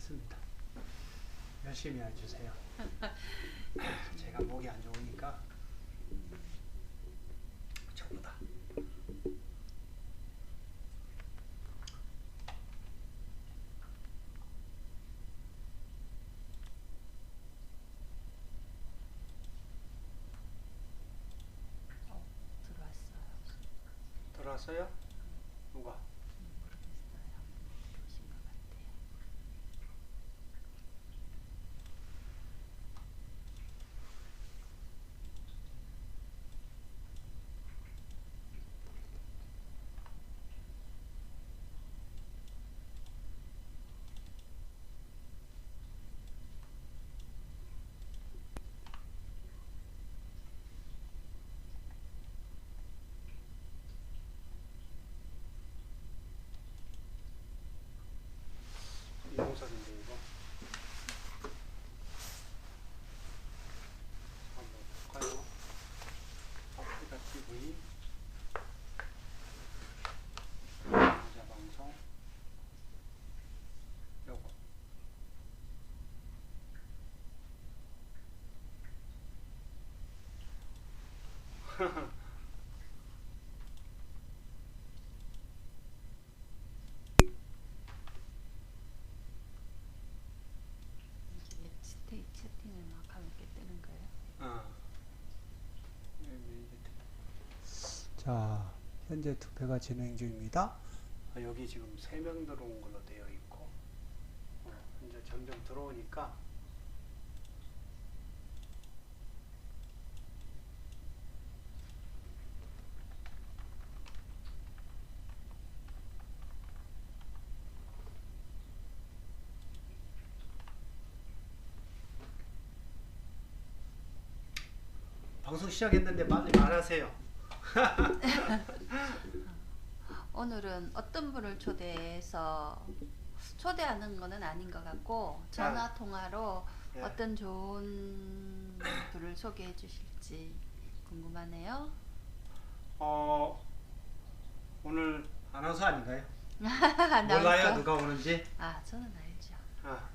하겠습니다. 열심히 해주세요. 제가 목이 안 좋으니까 저보다. 들어왔어요. 들어왔어요? 누가? 모르겠어요. 들어오신 것 같아요. 이동석인데 이거. 한번 볼까요? 아프리카 TV 남자 방송 요거. 이게 채팅을 막 하면 이렇게 뜨는 거예요? 자, 현재 투표가 진행 중입니다. 여기 지금 3명 들어온 걸로 되어 있고, 이제 점점 들어오니까 방송 시작했는데 빨리 말하세요. 오늘은 어떤 분을 초대해서 초대하는 거는 아닌 것 같고 전화 통화로 예. 어떤 좋은 분을 소개해 주실지 궁금하네요. 오늘 아나운서 아닌가요? 아나운서? 몰라요 누가 오는지? 저는 알죠. 아,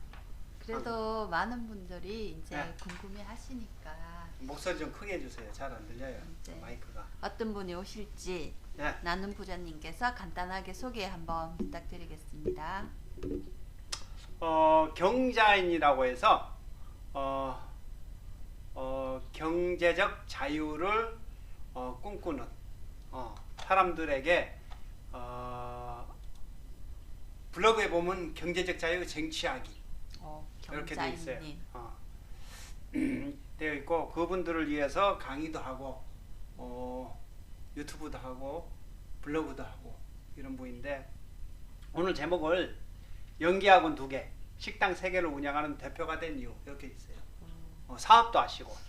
그래도 많은 분들이 이제 네. 궁금해 하시니까 목소리 좀 크게 해주세요. 잘 안 들려요. 네. 마이크가. 어떤 분이 오실지 예. 나눔 부자님께서 간단하게 소개 한번 부탁드리겠습니다. 경자인이라고 해서 경제적 자유를 꿈꾸는 사람들에게 블로그에 보면 경제적 자유 쟁취하기 이렇게 되어 있어요. 되어 있고 그분들을 위해서 강의도 하고 유튜브도 하고 블로그도 하고 이런 분인데 오늘 제목을 연기학원 2개, 식당 3개를 운영하는 대표가 된 이유 이렇게 있어요. 사업도 하시고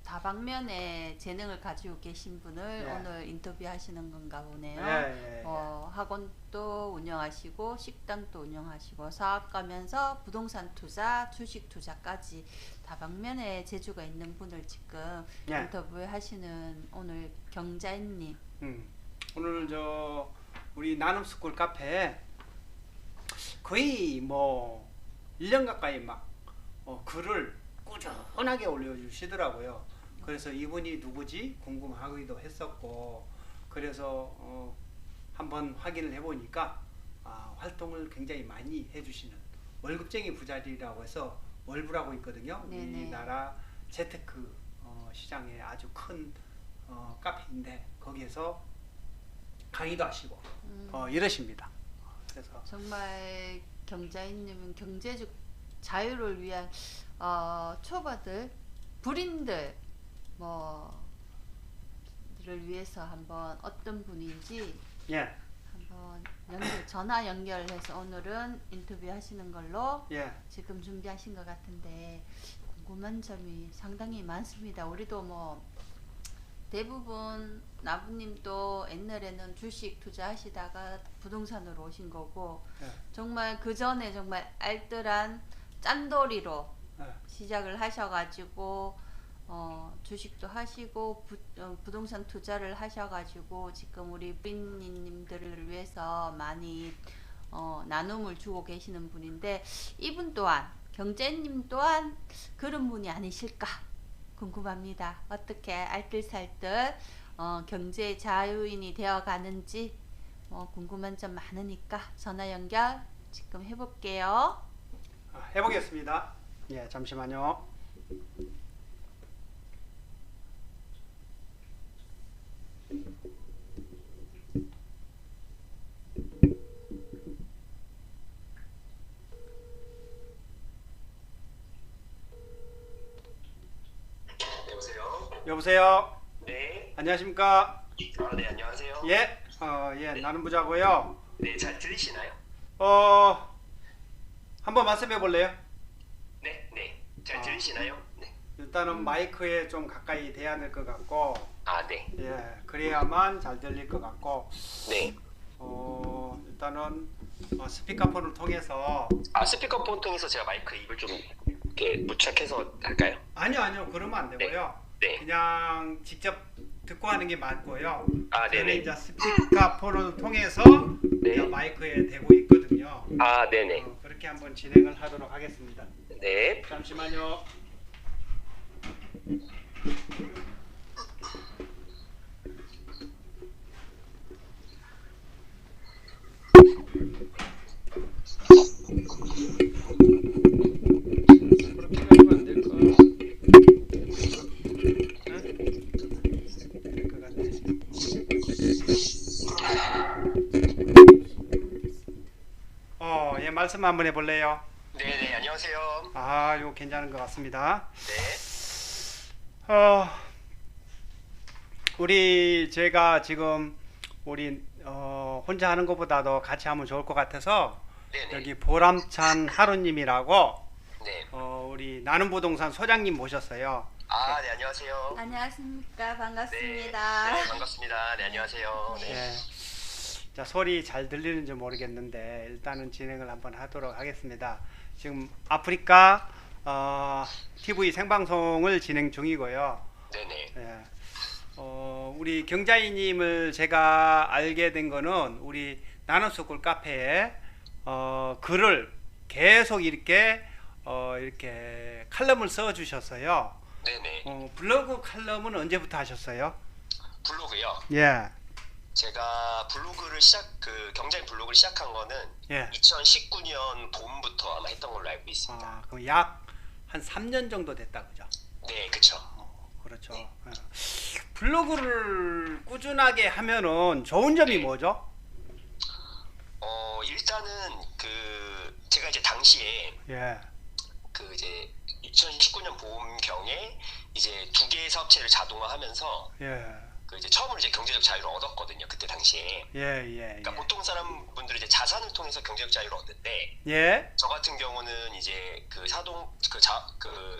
다방면에 재능을 가지고 계신 분을 네. 오늘 인터뷰하시는 건가 보네요. 예. 학원도 운영하시고 식당도 운영하시고 사업가면서 부동산 투자, 주식 투자까지 다방면에 재주가 있는 분을 지금 예. 인터뷰하시는 오늘 경자인님. 오늘 우리 나눔스쿨 카페에 거의 1년 가까이 막 글을 꾸준하게 올려주시더라고요. 그래서 이분이 누구지 궁금하기도 했었고 그래서 한번 확인을 해보니까 활동을 굉장히 많이 해주시는 월급쟁이 부자리라고 해서 월부라고 있거든요. 네네. 우리나라 재테크 시장에 아주 큰 카페인데 거기에서 강의도 하시고 이러십니다. 그래서 정말 경자인님은 경제적 자유를 위한 초보들, 불인들 를 위해서 한번 어떤 분인지 예. 한번 전화 연결해서 오늘은 인터뷰 하시는 걸로 예. 지금 준비하신 것 같은데 궁금한 점이 상당히 많습니다. 우리도 대부분 나부님도 옛날에는 주식 투자하시다가 부동산으로 오신 거고 예. 정말 그 전에 정말 알뜰한 짠돌이로 예. 시작을 하셔가지고 주식도 하시고 부동산 투자를 하셔가지고 지금 우리 부인님들을 위해서 많이 나눔을 주고 계시는 분인데 이분 또한 경제님 또한 그런 분이 아니실까 궁금합니다. 어떻게 알뜰살뜰 경제 자유인이 되어 가는지 궁금한 점 많으니까 전화 연결 지금 해볼게요. 해보겠습니다. 예, 잠시만요. 여보세요? 여보세요. 네. 안녕하십니까? 네, 안녕하세요. 예, 나눔 부자고요. 네, 잘 들리시나요? 한번 말씀해 볼래요? 네, 네. 잘 들리시나요? 네. 일단은 마이크에 좀 가까이 대야 될 것 같고, 네. 예, 그래야만 잘 들릴 것 같고, 네. 일단은 스피커폰을 통해서 스피커폰 통해서 제가 마이크 입을 좀 이렇게 부착해서 할까요? 아니요, 그러면 안 되고요. 네. 그냥 직접 듣고 하는 게 맞고요. 네네. 저는 이제 스피커폰을 통해서 네. 이제 마이크에 대고 있거든요. 네네. 그렇게 한번 진행을 하도록 하겠습니다. 네. 잠시만요. 그렇게 하면 안 될까? 될것 같네. 예, 말씀 한번 해볼래요? 네네, 안녕하세요. 이거 괜찮은 것 같습니다. 네. 제가 지금 혼자 하는 것보다도 같이 하면 좋을 것 같아서 네네. 여기 보람찬 하루님이라고 네. 우리 나눔부동산 소장님 모셨어요. 네, 안녕하세요. 안녕하십니까. 네. 반갑습니다. 네, 반갑습니다. 네, 안녕하세요. 네. 예. 자, 소리 잘 들리는지 모르겠는데 일단은 진행을 한번 하도록 하겠습니다. 지금 아프리카 TV 생방송을 진행 중이고요. 네네. 예. 우리 경자이님을 제가 알게 된 거는 우리 나눔스쿨 카페에 글을 계속 이렇게 칼럼을 써 주셨어요. 네네. 블로그 칼럼은 언제부터 하셨어요? 블로그요. 예. 제가 경자인 블로그를 시작한 거는 예. 2019년 봄부터 아마 했던 걸로 알고 있습니다. 그럼 약 한 3년 정도 됐다 그죠? 네, 그쵸. 그렇죠. 예. 블로그를 꾸준하게 하면은 좋은 점이 뭐죠? 일단은 제가 이제 당시에 예. 이제 2019년 봄경에 이제 2개의 사업체를 자동화하면서 예. 이제 처음으로 이제 경제적 자유를 얻었거든요. 그때 당시에. 예. 그러니까 보통 사람분들이 이제 자산을 통해서 경제적 자유를 얻는데 예. 저 같은 경우는 이제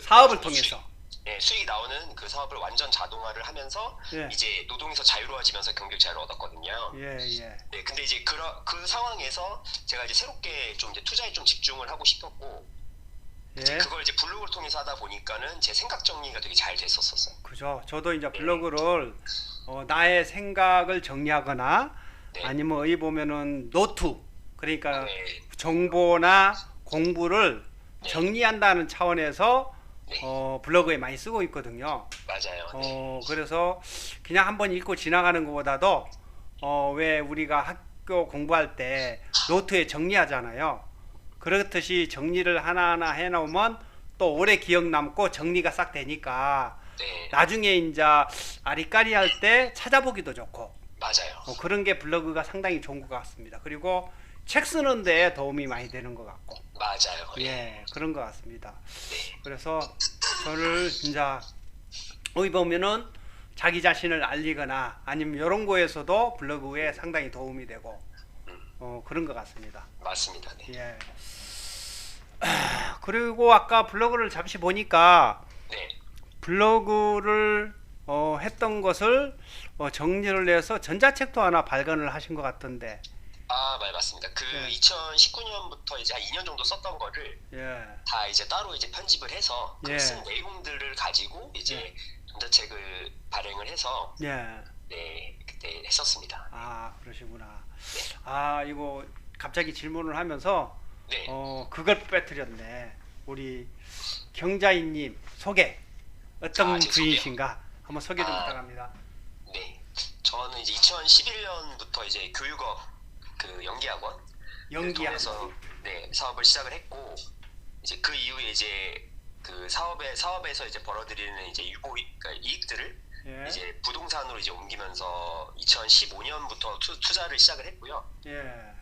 사업을 통해서. 수익이 나오는 그 사업을 완전 자동화를 하면서 예. 이제 노동에서 자유로워지면서 경제적 자유를 얻었거든요. 예. 네, 근데 이제 그 상황에서 제가 이제 새롭게 좀 이제 투자에 좀 집중을 하고 싶었고, 이제 예. 그걸 이제 블로그를 통해서 하다 보니까는 제 생각 정리가 되게 잘 됐었어요. 그죠. 저도 이제 블로그를 나의 생각을 정리하거나 네. 아니면 어디 보면은 노트, 그러니까 네. 정보나 공부를 네. 정리한다는 차원에서 네. 블로그에 많이 쓰고 있거든요. 맞아요. 네. 그래서 그냥 한번 읽고 지나가는 것보다도 왜 우리가 학교 공부할 때 노트에 정리하잖아요. 그렇듯이 정리를 하나하나 해놓으면 또 오래 기억 남고 정리가 싹 되니까 네. 나중에 이제 아리까리 할 때 찾아보기도 좋고 맞아요. 그런 게 블로그가 상당히 좋은 것 같습니다. 그리고 책 쓰는 데 도움이 많이 되는 것 같고 맞아요. 예, 그런 것 같습니다. 네. 그래서 저를 이제 어디 보면은 자기 자신을 알리거나 아니면 이런 거에서도 블로그에 상당히 도움이 되고 그런 것 같습니다. 맞습니다. 네. 예. 그리고 아까 블로그를 잠시 보니까 네. 블로그를 했던 것을 정리를 해서 전자책도 하나 발간을 하신 것 같던데. 맞습니다. 네. 2019년부터 이제 한 2년 정도 썼던 거를 예. 다 이제 따로 이제 편집을 해서 예. 쓴 내용들을 가지고 이제 전자책을 발행을 해서 예. 네, 그때 했었습니다. 그러시구나. 네. 이거 갑자기 질문을 하면서 네. 그걸 빼뜨렸네. 우리 경자인님 소개 어떤 제 분이신가 한번 소개 좀 아, 부탁합니다. 네. 저는 이제 2011년부터 이제 교육업 그 연기학원 연기학. 통해서 네, 사업을 시작을 했고 이제 그 이후에 이제 그 사업에서 이제 벌어들이는 이제 그러니까 이익들을 예. 이제 부동산으로 이제 옮기면서 2015년부터 투자를 시작을 했고요. 예.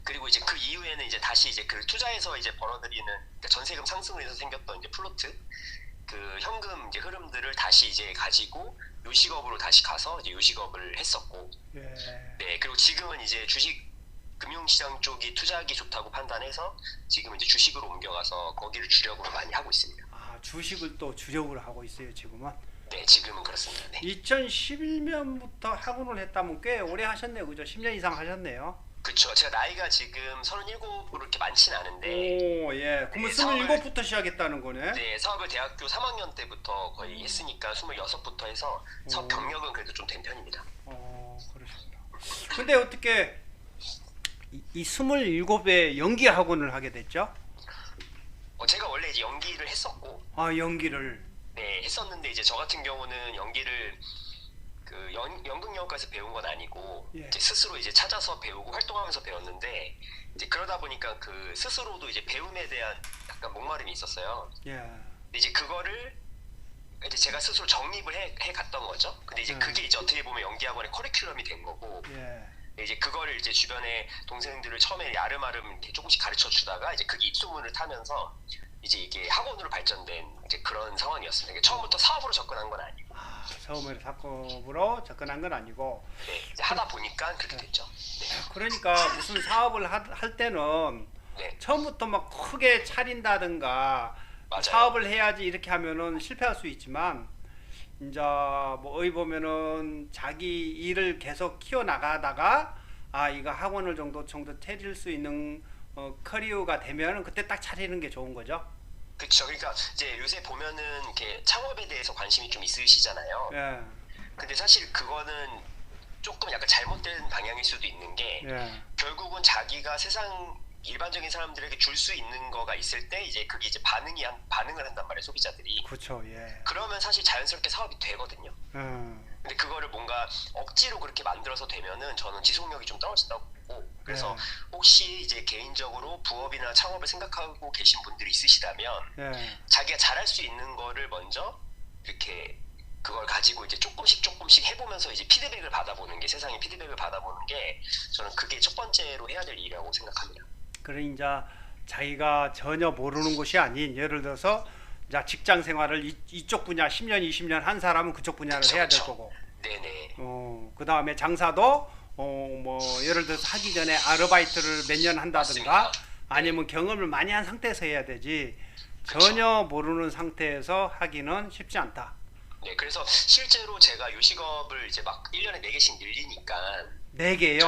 그리고 이제 그 이후에는 이제 다시 이제 그 투자에서 이제 벌어들이는 그러니까 전세금 상승을 해서 생겼던 이제 플로트 그 현금 이제 흐름들을 다시 이제 가지고 요식업으로 다시 가서 이제 요식업을 했었고 예. 네 그리고 지금은 이제 주식 금융시장 쪽이 투자하기 좋다고 판단해서 지금 이제 주식으로 옮겨가서 거기를 주력으로 많이 하고 있습니다. 아, 주식을 또 주력으로 하고 있어요, 지금은. 네 지금은 그렇습니다. 네. 2011년부터 학원을 했다면 꽤 오래 하셨네요. 그죠? 10년 이상 하셨네요. 그쵸. 제가 나이가 지금 37으로 이렇게 많진 않은데 오, 예. 그러면 네, 27부터 시작했다는 거네. 네, 사업을 대학교 3학년 때부터 거의 했으니까 26부터 해서 사업 경력은 그래도 좀 된 편입니다. 그러시구나. 근데 어떻게 이 27에 연기 학원을 하게 됐죠? 제가 원래 이제 연기를 했었고 아, 연기를. 네, 했었는데 이제 저 같은 경우는 연기를 그 연극영화과에서 배운 건 아니고 예. 이제 스스로 이제 찾아서 배우고 활동하면서 배웠는데 이제 그러다 보니까 그 스스로도 이제 배움에 대한 약간 목마름이 있었어요. 예. 근데 이제 그거를 이제 제가 스스로 정립을 해 갔던 거죠. 근데 이제 그게 이제 어떻게 보면 연기학원의 커리큘럼이 된 거고 예. 이제 그거를 이제 주변에 동생들을 처음에 아름아름 이렇게 조금씩 가르쳐 주다가 이제 그게 입소문을 타면서 이제 이게 학원으로 발전된 이제 그런 상황이었습니다. 그러니까 처음부터 사업으로 접근한 건 아니고 처음에 사업으로 접근한 건 아니고. 네, 이제 하다 보니까 그렇게 됐죠. 네. 그러니까 무슨 사업을 할 때는 네, 처음부터 막 크게 차린다든가 맞아요. 사업을 해야지 이렇게 하면은 실패할 수 있지만 이제 뭐 어이 보면은 자기 일을 계속 키워 나가다가 아 이거 학원을 정도 차릴 수 있는 커리어가 되면은 그때 딱 차리는 게 좋은 거죠. 그렇죠. 그러니까 이제 요새 보면은 이렇게 창업에 대해서 관심이 좀 있으시잖아요. 예. 근데 사실 그거는 조금 약간 잘못된 방향일 수도 있는 게 예. 결국은 자기가 세상 일반적인 사람들에게 줄 수 있는 거가 있을 때 이제 그게 이제 반응을 한단 말이에요, 소비자들이. 그렇죠. 예. 그러면 사실 자연스럽게 사업이 되거든요. 근데 그거를 뭔가 억지로 그렇게 만들어서 되면은 저는 지속력이 좀 떨어진다고 보고 그래서 혹시 이제 개인적으로 부업이나 창업을 생각하고 계신 분들이 있으시다면 예. 자기가 잘할 수 있는 거를 먼저 이렇게 그걸 가지고 이제 조금씩 해보면서 이제 피드백을 받아보는 게 세상의 피드백을 받아보는 게 저는 그게 첫 번째로 해야 될 일이라고 생각합니다. 그러니 이제 자기가 전혀 모르는 것이 아닌 예를 들어서 이제 직장 생활을 이쪽 분야 10년 20년 한 사람은 그쪽 분야를 그쵸, 해야 될 그쵸. 거고 네네. 그다음에 장사도 뭐 예를 들어서 하기 전에 아르바이트를 몇 년 한다든가 맞습니다. 아니면 경험을 많이 한 상태에서 해야 되지 그쵸. 전혀 모르는 상태에서 하기는 쉽지 않다. 네, 그래서 실제로 제가 요식업을 이제 막 1년에 4개씩 늘리니까 4개요?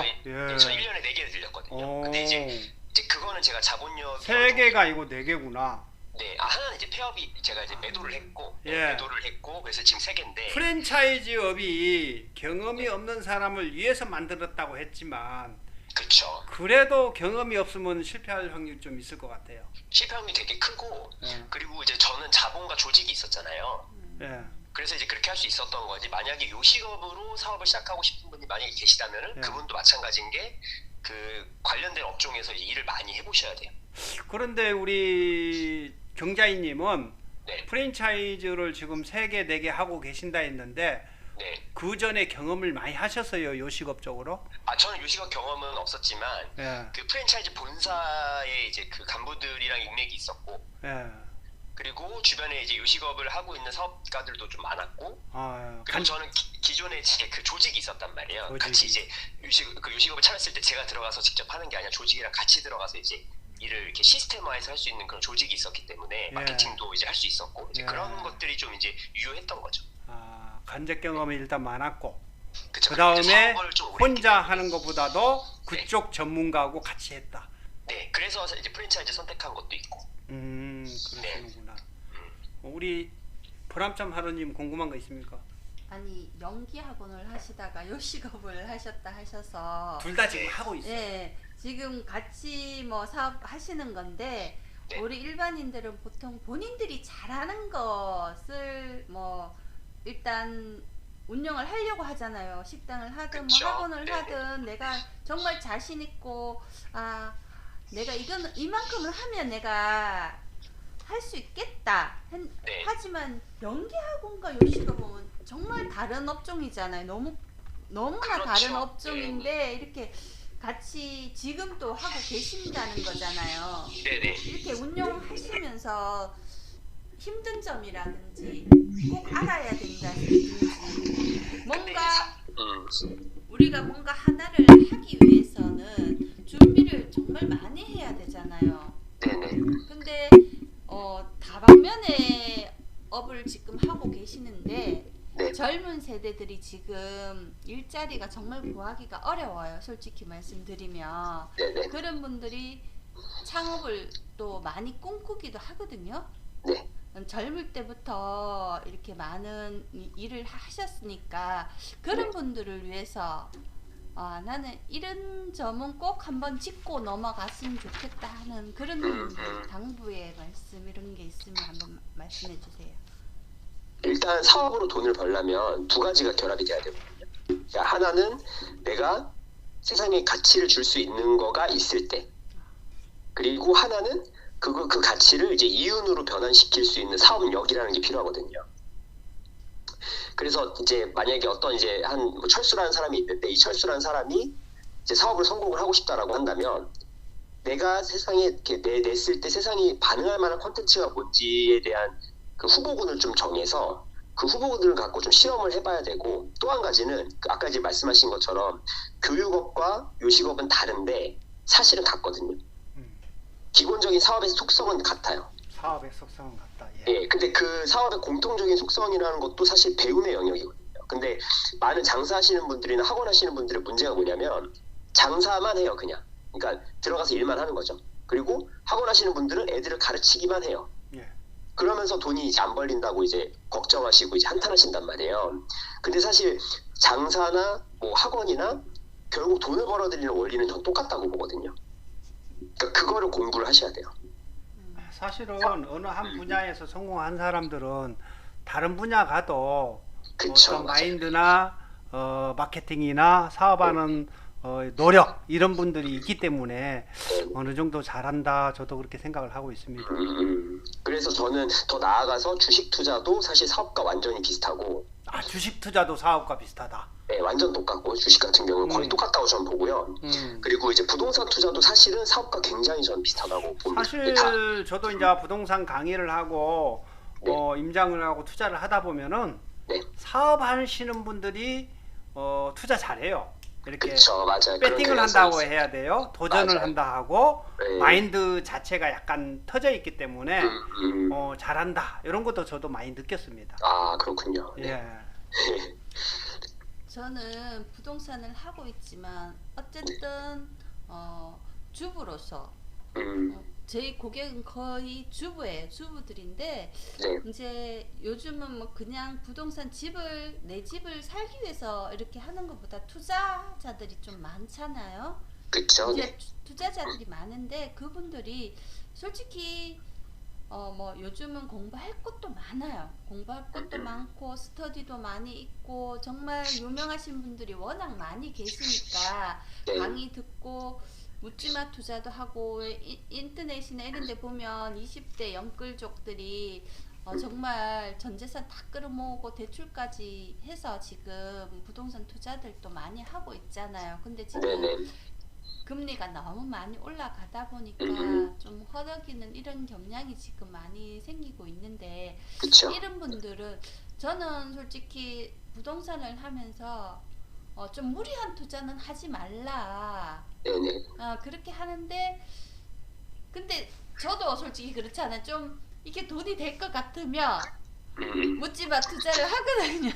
저 1년에 4개를 늘렸거든요. 근데 이제 그거는 제가 자본력이 3개가 아니고 4개구나. 네, 하나는 이제 폐업이 제가 이제 매도를 했고 예. 매도를 했고 그래서 지금 3개인데 프랜차이즈업이 경험이 없는 사람을 위해서 만들었다고 했지만 그쵸. 그래도 경험이 없으면 실패할 확률이 좀 있을 것 같아요. 실패 확률이 되게 크고 예. 그리고 이제 저는 자본과 조직이 있었잖아요. 예. 그래서 이제 그렇게 할 수 있었던 거지. 만약에 요식업으로 사업을 시작하고 싶은 분이 만약에 계시다면은 예. 그분도 마찬가지인 게 그 관련된 업종에서 이제 일을 많이 해보셔야 돼요. 그런데 우리 경자인님은 네, 프랜차이즈를 지금 3개, 4개 하고 계신다 했는데 네. 그 전에 경험을 많이 하셨어요, 요식업 쪽으로? 저는 요식업 경험은 없었지만 예. 그 프랜차이즈 본사에 이제 그 간부들이랑 인맥이 있었고 예. 그리고 주변에 이제 요식업을 하고 있는 사업가들도 좀 많았고 그리고 저는 기존에 제 그 조직이 있었단 말이에요. 조직이. 같이 이제 요식업을 차렸을 때 제가 들어가서 직접 하는 게 아니라 조직이랑 같이 들어가서 이제 일을 이렇게 시스템화해서 할 수 있는 그런 조직이 있었기 때문에 마케팅도 이제 할 수 있었고 이제 예. 그런 것들이 좀 이제 유효했던 거죠. 간접 경험이 일단 많았고 그쵸? 그 그리고 이제 다음에 사업을 좀 오래 혼자 했기 하는 것보다도 그쪽 전문가하고 같이 했다. 네, 그래서 이제 프랜차이즈 선택한 것도 있고. 그러시는구나. 우리 보람참 하루님 궁금한 거 있습니까? 아니 연기 학원을 하시다가 요식업을 하셨다 하셔서 둘 다 지금 하고 있어요. 네, 지금 같이 뭐 사업 하시는 건데 네. 우리 일반인들은 보통 본인들이 잘하는 것을 뭐 일단 운영을 하려고 하잖아요. 식당을 하든 그쵸. 뭐 학원을 네. 하든 내가 정말 자신 있고 아 내가 이거는 이만큼을 하면 내가 할 수 있겠다. 네. 하지만 연기학원과 요식업은 정말 다른 업종이잖아요. 너무나 그렇죠. 다른 업종인데 이렇게 같이 지금 또 하고 계신다는 거잖아요. 네네. 이렇게 운영하시면서 힘든 점이라든지 꼭 알아야 된다든지 뭔가 우리가 뭔가 하나를 하기 위해서는 준비를 정말 많이 해야 되잖아요. 네네. 근데 다방면의 업을 지금 하고 계시는데 네. 젊은 세대들이 지금 일자리가 정말 구하기가 어려워요. 솔직히 말씀드리면 네네. 그런 분들이 창업을 또 많이 꿈꾸기도 하거든요. 네. 젊을 때부터 이렇게 많은 일을 하셨으니까 그런 분들을 위해서 나는 이런 점은 꼭 한번 짚고 넘어갔으면 좋겠다 하는 그런 당부의 말씀 이런 게 있으면 한번 말씀해 주세요. 일단 사업으로 돈을 벌려면 두 가지가 결합이 돼야 되거든요. 그러니까 하나는 내가 세상에 가치를 줄 수 있는 거가 있을 때, 그리고 하나는 그 가치를 이제 이윤으로 변환시킬 수 있는 사업력이라는 게 필요하거든요. 그래서 이제 만약에 어떤 이제 뭐 철수라는 사람이 있는데 이 철수라는 사람이 이제 사업을 성공을 하고 싶다라고 한다면 내가 세상에 이렇게 냈을 때 세상이 반응할 만한 콘텐츠가 뭔지에 대한 그 후보군을 좀 정해서 그 후보군을 갖고 좀 실험을 해봐야 되고, 또 한 가지는 아까 이제 말씀하신 것처럼 교육업과 요식업은 다른데 사실은 같거든요. 기본적인 사업의 속성은 같아요. 사업의 속성은 같다. 예, 근데 그 사업의 공통적인 속성이라는 것도 사실 배움의 영역이거든요. 근데 많은 장사하시는 분들이나 학원 하시는 분들의 문제가 뭐냐면 장사만 해요, 그냥. 그러니까 들어가서 일만 하는 거죠. 그리고 학원 하시는 분들은 애들을 가르치기만 해요. 예. 그러면서 돈이 이제 안 벌린다고 이제 걱정하시고 이제 한탄하신단 말이에요. 근데 사실 장사나 뭐 학원이나 결국 돈을 벌어들이는 원리는 전 똑같다고 보거든요. 그러니까 그거를 공부를 하셔야 돼요. 사실은 어느 한 분야에서 성공한 사람들은 다른 분야 가도 그쵸, 어떤 맞아요. 마인드나 마케팅이나 사업하는 노력 이런 분들이 있기 때문에 어느 정도 잘한다. 저도 그렇게 생각을 하고 있습니다. 그래서 저는 더 나아가서 주식 투자도 사실 사업과 완전히 비슷하고, 주식 투자도 사업과 비슷하다. 네, 완전 똑같고 주식 같은 경우는 거의 똑같다고 저는 보고요. 그리고 이제 부동산 투자도 사실은 사업과 굉장히 저는 비슷하다고 봅니다. 사실 저도 이제 부동산 강의를 하고 임장을 하고 투자를 하다 보면은 네. 사업하시는 분들이 투자 잘해요. 이렇게 그쵸, 맞아요. 배팅을 한다고 해야 돼요. 도전을 맞아요. 한다 하고 네. 마인드 자체가 약간 터져 있기 때문에 잘한다. 이런 것도 저도 많이 느꼈습니다. 아, 그렇군요. 네. 예. 저는 부동산을 하고 있지만 어쨌든 주부로서 저희 고객은 거의 주부예요. 주부들인데 네. 이제 요즘은 뭐 그냥 부동산 내 집을 살기 위해서 이렇게 하는 것보다 투자자들이 좀 많잖아요. 그쵸. 이제 네. 투자자들이 많은데 그분들이 솔직히 뭐 요즘은 공부할 것도 많아요. 공부할 것도 많고 스터디도 많이 있고 정말 유명하신 분들이 워낙 많이 계시니까 네. 강의 듣고 묻지마 투자도 하고 인터넷이나 이런 데 보면 20대 영끌족들이 정말 전 재산 다 끌어모으고 대출까지 해서 지금 부동산 투자들도 많이 하고 있잖아요. 근데 지금 네네. 금리가 너무 많이 올라가다 보니까 좀 허덕이는 이런 경향이 지금 많이 생기고 있는데 그쵸. 이런 분들은 저는 솔직히 부동산을 하면서 좀 무리한 투자는 하지 말라. 네네. 그렇게 하는데 근데 저도 솔직히 그렇잖아요. 좀 이게 돈이 될 것 같으면 묻지마 투자를 하거든요.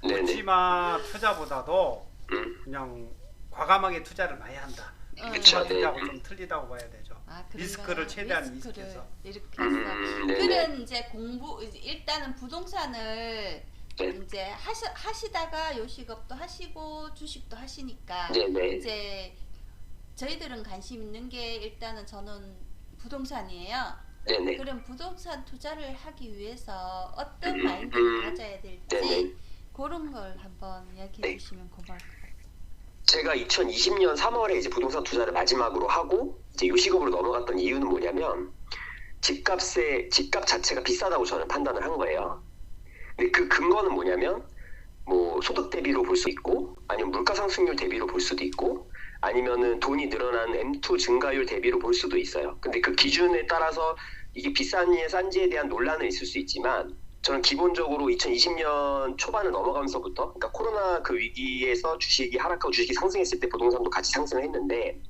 네네. 묻지마 투자보다도 그냥 과감하게 투자를 많이 한다. 그쵸, 묻지마 네. 투자하고 좀 틀리다고 봐야 되죠. 그런가요? 리스크를 최대한 리스크를 리스크해서. 이렇게 해서 네네. 그런 이제 일단은 부동산을 네. 이제 하시다가 요식업도 하시고 주식도 하시니까 네네. 이제 저희들은 관심 있는 게 일단은 저는 부동산이에요. 네네. 그럼 부동산 투자를 하기 위해서 어떤 마인드를 가져야 될지 네네. 그런 걸 한번 이야기해 네. 주시면 고마울 것 같아요. 제가 2020년 3월에 이제 부동산 투자를 마지막으로 하고 이제 요식업으로 넘어갔던 이유는 뭐냐면 집값 자체가 비싸다고 저는 판단을 한 거예요. 근데 그 근거는 뭐냐면 뭐 소득 대비로 볼 수 있고 아니면 물가 상승률 대비로 볼 수도 있고 아니면은 돈이 늘어난 M2 증가율 대비로 볼 수도 있어요. 근데 그 기준에 따라서 이게 비싼지 싼지에 대한 논란은 있을 수 있지만 저는 기본적으로 2020년 초반을 넘어가면서부터 그러니까 코로나 그 위기에서 주식이 하락하고 주식이 상승했을 때 부동산도 같이 상승을 했는데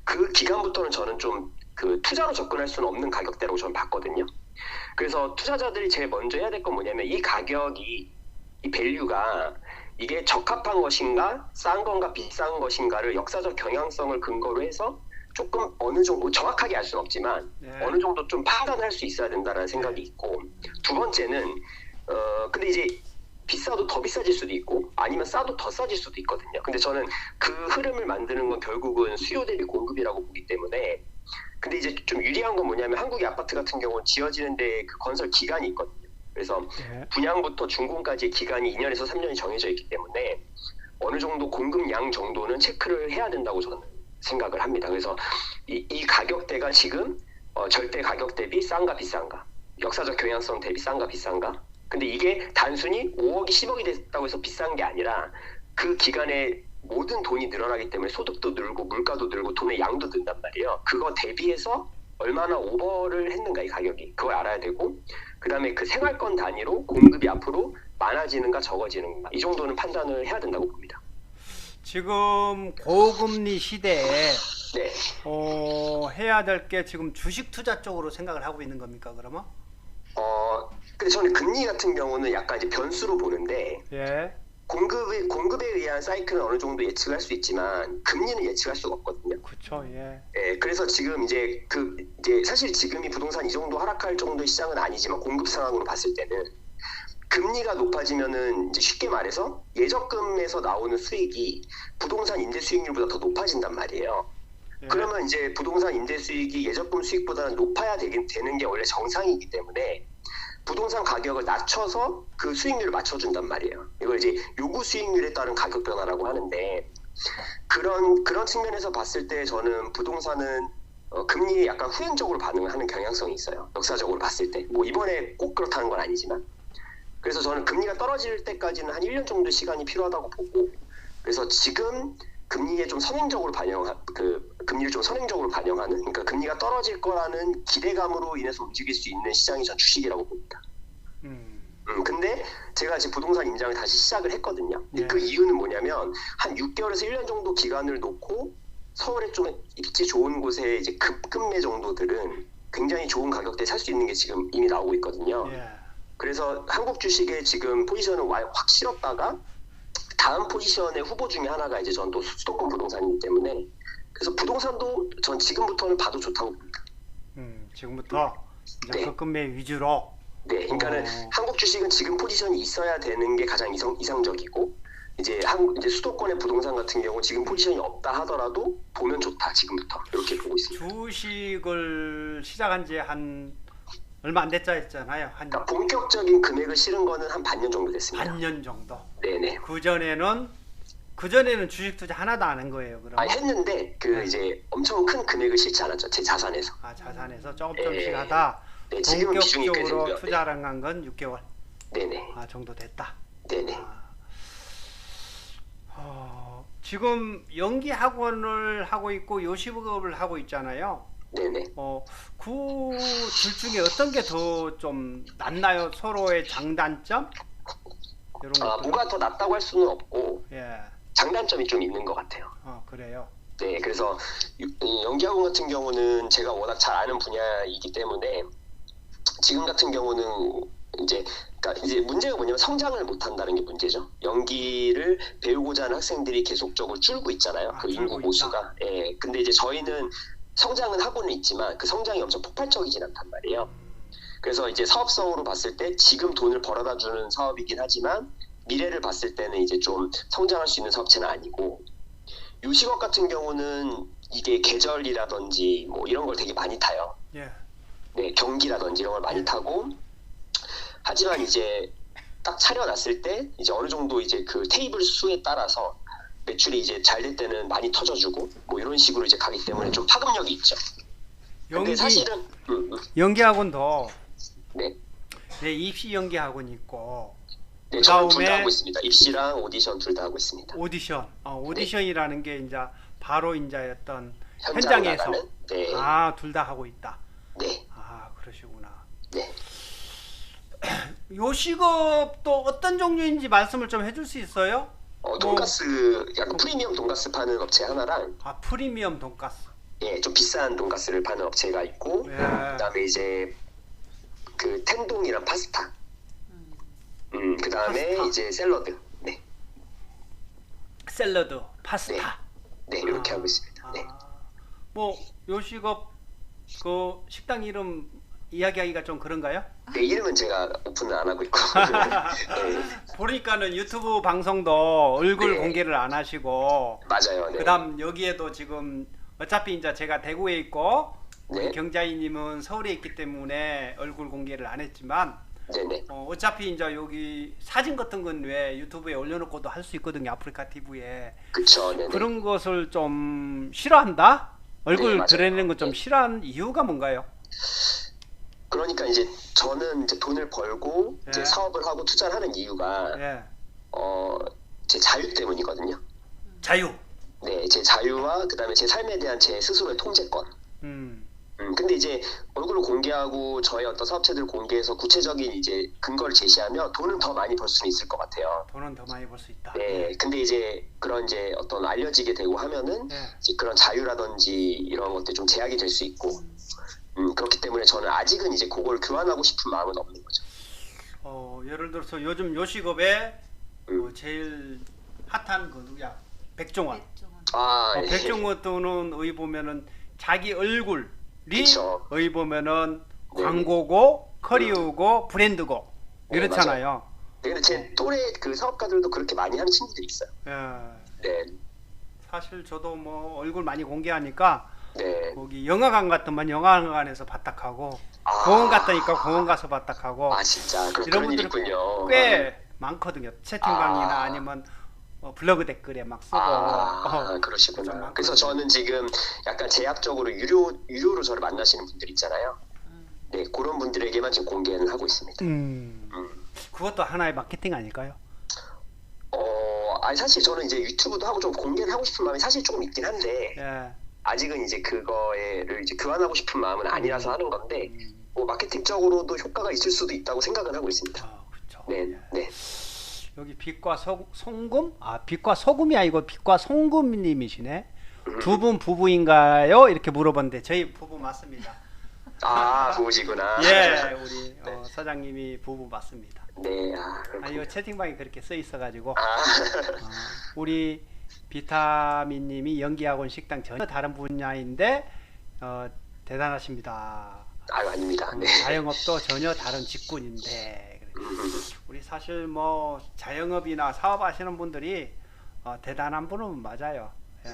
그 기간부터는 저는 좀 그 투자로 접근할 수는 없는 가격대라고 저는 봤거든요. 그래서 투자자들이 제일 먼저 해야 될 건 뭐냐면 이 가격이 이 밸류가 이게 적합한 것인가 싼 건가 비싼 것인가를 역사적 경향성을 근거로 해서 조금 어느 정도 정확하게 알 수는 없지만 네. 어느 정도 좀 판단할 수 있어야 된다는 생각이 있고 두 번째는 근데 이제 비싸도 더 비싸질 수도 있고 아니면 싸도 더 싸질 수도 있거든요. 근데 저는 그 흐름을 만드는 건 결국은 수요 대비 공급이라고 보기 때문에 근데 이제 좀 유리한 건 뭐냐면 한국의 아파트 같은 경우는 지어지는데 그 건설 기간이 있거든요. 그래서 네. 분양부터 준공까지의 기간이 2년에서 3년이 정해져 있기 때문에 어느 정도 공급량 정도는 체크를 해야 된다고 저는 생각을 합니다. 그래서 이 가격대가 지금 절대 가격 대비 싼가 비싼가 역사적 경향성 대비 싼가 비싼가 근데 이게 단순히 5억이 10억이 됐다고 해서 비싼 게 아니라 그 기간에 모든 돈이 늘어나기 때문에 소득도 늘고 물가도 늘고 돈의 양도 는단 말이에요. 그거 대비해서 얼마나 오버를 했는가 이 가격이 그걸 알아야 되고 그 다음에 그 생활권 단위로 공급이 앞으로 많아지는가 적어지는가 이 정도는 판단을 해야 된다고 봅니다. 지금 고금리 시대에 네. 해야 될 게 지금 주식 투자 쪽으로 생각을 하고 있는 겁니까 그러면? 근데 저는 금리 같은 경우는 약간 이제 변수로 보는데 예. 공급에 의한 사이클은 어느 정도 예측을 할 수 있지만 금리는 예측할 수가 없거든요. 그렇죠. 예. 예, 그래서 지금 이제 사실 지금이 부동산 이 정도 하락할 정도의 시장은 아니지만 공급 상황으로 봤을 때는 금리가 높아지면은 이제 쉽게 말해서 예적금에서 나오는 수익이 부동산 임대 수익률보다 더 높아진단 말이에요. 예. 그러면 이제 부동산 임대 수익이 예적금 수익보다는 높아야 되는 게 원래 정상이기 때문에 부동산 가격을 낮춰서 그 수익률을 맞춰준단 말이에요. 이걸 이제 요구 수익률에 따른 가격 변화라고 하는데 그런 측면에서 봤을 때 저는 부동산은 금리에 약간 후행적으로 반응을 하는 경향성이 있어요. 역사적으로 봤을 때. 뭐 이번에 꼭 그렇다는 건 아니지만. 그래서 저는 금리가 떨어질 때까지는 한 1년 정도 시간이 필요하다고 보고 그래서 지금 금리에 좀 선행적으로 금리를 좀 선행적으로 반영하는 그러니까 금리가 떨어질 거라는 기대감으로 인해서 움직일 수 있는 시장이 전 주식이라고 봅니다. 근데 제가 지금 부동산 임장을 다시 시작을 했거든요. 네. 그 이유는 뭐냐면 한 6개월에서 1년 정도 기간을 놓고 서울에 좀 입지 좋은 곳에 이제 급매 정도들은 굉장히 좋은 가격대에 살 수 있는 게 지금 이미 나오고 있거든요. 예. 그래서 한국 주식의 지금 포지션을 확 실었다가 다음 포지션의 후보 중에 하나가 이제 전 또 수도권 부동산이기 때문에 그래서 부동산도 전 지금부터는 봐도 좋다고 봅니다. 지금부터 이제 네. 급매 위주로. 네, 그러니까는 한국 주식은 지금 포지션이 있어야 되는 게 가장 이상적이고 이제 수도권의 부동산 같은 경우 지금 포지션이 없다 하더라도 보면 좋다 지금부터 이렇게 보고 있습니다. 주식을 시작한 지 한 얼마 안 됐자 했잖아요. 한 그러니까 본격적인 금액을 실은 거는 한 반년 정도 됐습니다. 반년 정도. 네네. 그전에는 주식 투자 하나도 안 한 거예요. 그럼? 했는데 이제 엄청 큰 금액을 실지 않았죠. 제 자산에서. 자산에서 조금씩 하다 네, 지금 비중이 꽤 본격적으로 되고요. 투자를 한 건 6개월 네네. 정도 됐다. 네네. 지금 연기 학원을 하고 있고 요식업을 하고 있잖아요. 네네. 그 둘 중에 어떤 게 더 좀 낫나요? 서로의 장단점? 이런 것들. 뭐가 더 낫다고 할 수는 없고 예. 장단점이 좀 있는 것 같아요. 그래요. 네, 그래서 연기학원 같은 경우는 제가 워낙 잘 아는 분야이기 때문에 지금 같은 경우는 그러니까 이제 문제가 뭐냐면 성장을 못 한다는 게 문제죠. 연기를 배우고자 하는 학생들이 계속적으로 줄고 있잖아요. 그 인구 줄고 보수가. 예. 근데 이제 저희는 성장은 하고는 있지만 그 성장이 엄청 폭발적이진 않단 말이에요. 그래서 이제 사업성으로 봤을 때 지금 돈을 벌어다 주는 사업이긴 하지만 미래를 봤을 때는 이제 좀 성장할 수 있는 사업체는 아니고, 요식업 같은 경우는 이게 계절이라든지 뭐 이런 걸 되게 많이 타요. 예. 네, 경기라든지 이런 걸 많이 타고, 하지만 이제 딱 차려놨을 때 이제 어느 정도 이제 그 테이블 수에 따라서 매출이 이제 잘 될 때는 많이 터져주고 뭐 이런 식으로 이제 가기 때문에 좀 파급력이 있죠. 근데 사실은 연기 학원도 네, 네, 입시 연기 학원이 있고 네, 저는 둘 다 그다음에 하고 있습니다. 입시랑 오디션 둘 다 하고 있습니다. 오디션이라는 게 이제 바로 이제 어떤 현장 현장에서 나가는? 네, 둘 다 하고 있다. 네, 그러시구나. 네. 요식업도 어떤 종류인지 말씀을 좀 해줄 수 있어요? 돈가스 약간 프리미엄 돈가스 파는 업체 하나랑 프리미엄 돈가스. 예, 좀 비싼 돈가스를 파는 업체가 있고, 예. 그다음에 이제 그 텐동이랑 파스타. 그다음에 파스타. 이제 샐러드. 네. 샐러드, 파스타. 네, 이렇게 하고 있습니다. 네. 뭐 요식업 그 식당 이름 이야기하기가 좀 그런가요? 네, 이름은 제가 오픈을 안 하고 있고. 네, 보니까는 유튜브 방송도 얼굴 네. 공개를 안 하시고 맞아요. 네. 그다음 여기에도 지금 어차피 이제 제가 대구에 있고 우리 네. 경자이님은 서울에 있기 때문에 얼굴 공개를 안 했지만 네네. 어차피 이제 여기 사진 같은 건 왜 유튜브에 올려놓고도 할 수 있거든요. 아프리카 TV에 그쵸. 네네. 그런 것을 좀 싫어한다? 얼굴 맞아요. 드러내는 거 좀 네. 싫어하는 이유가 뭔가요? 그러니까 이제 저는 이제 돈을 벌고 예. 이제 사업을 하고 투자를 하는 이유가 예, 제 자유 때문이거든요. 자유. 네, 제 자유와 그다음에 제 삶에 대한 제 스스로의 통제권. 근데 이제 얼굴을 공개하고 저의 어떤 사업체들 공개해서 구체적인 이제 근거를 제시하면 돈은 더 많이 벌 수는 있을 것 같아요. 돈은 더 많이 벌 수 있다. 네, 근데 이제 그런 이제 어떤 알려지게 되고 하면은 예. 이제 그런 자유라든지 이런 것들 좀 제약이 될 수 있고, 그렇기 때문에 저는 아직은 이제 그걸 교환하고 싶은 마음은 없는 거죠. 예를 들어서 요즘 요식업에 제일 핫한 그 누구야? 백종원. 예. 백종원 또는 의 보면은 자기 얼굴이 그쵸. 의 보면은 네. 광고고 커리어고 브랜드고 네, 이렇잖아요. 네, 근데 제 또래 그 사업가들도 그렇게 많이 하는 친구들이 있어요. 예. 네, 사실 저도 뭐 얼굴 많이 공개하니까 네. 거기 영화관 같으면 영화관에서 바닥하고 아. 공원 갔다니까 공원 가서 바닥하고 아 진짜 이런 그런 일이 분들이 있군요. 꽤 많거든요. 채팅방이나 아. 아니면 블로그 댓글에 막 쓰고 좀 그러시구나. 많거든요. 그래서 저는 지금 약간 제약적으로 유료로 저를 만나시는 분들 있잖아요. 네, 그런 분들에게만 지금 공개는 하고 있습니다. 그것도 하나의 마케팅 아닐까요? 아니 사실 저는 이제 유튜브도 하고 좀 공개를 하고 싶은 마음이 사실 조금 있긴 한데 예. 아직은 이제 그거를 이제 교환하고 싶은 마음은 아니라서 하는 건데 뭐 마케팅적으로도 효과가 있을 수도 있다고 생각은 하고 있습니다. 그렇죠. 네, 네. 여기 빛과 송금? 빛과 소금이 아니고 빛과 송금님이시네. 두 분 부부인가요? 이렇게 물어봤는데 저희 부부 맞습니다. 부부시구나. 예, 우리 사장님이 부부 맞습니다. 네, 이거 채팅방에 그렇게 써 있어가지고 아, 우리 비타민님이 연기학원 식당 전혀 다른 분야인데 대단하십니다. 아닙니다. 네. 자영업도 전혀 다른 직군인데 우리 사실 뭐 자영업이나 사업하시는 분들이 대단한 분은 맞아요. 예.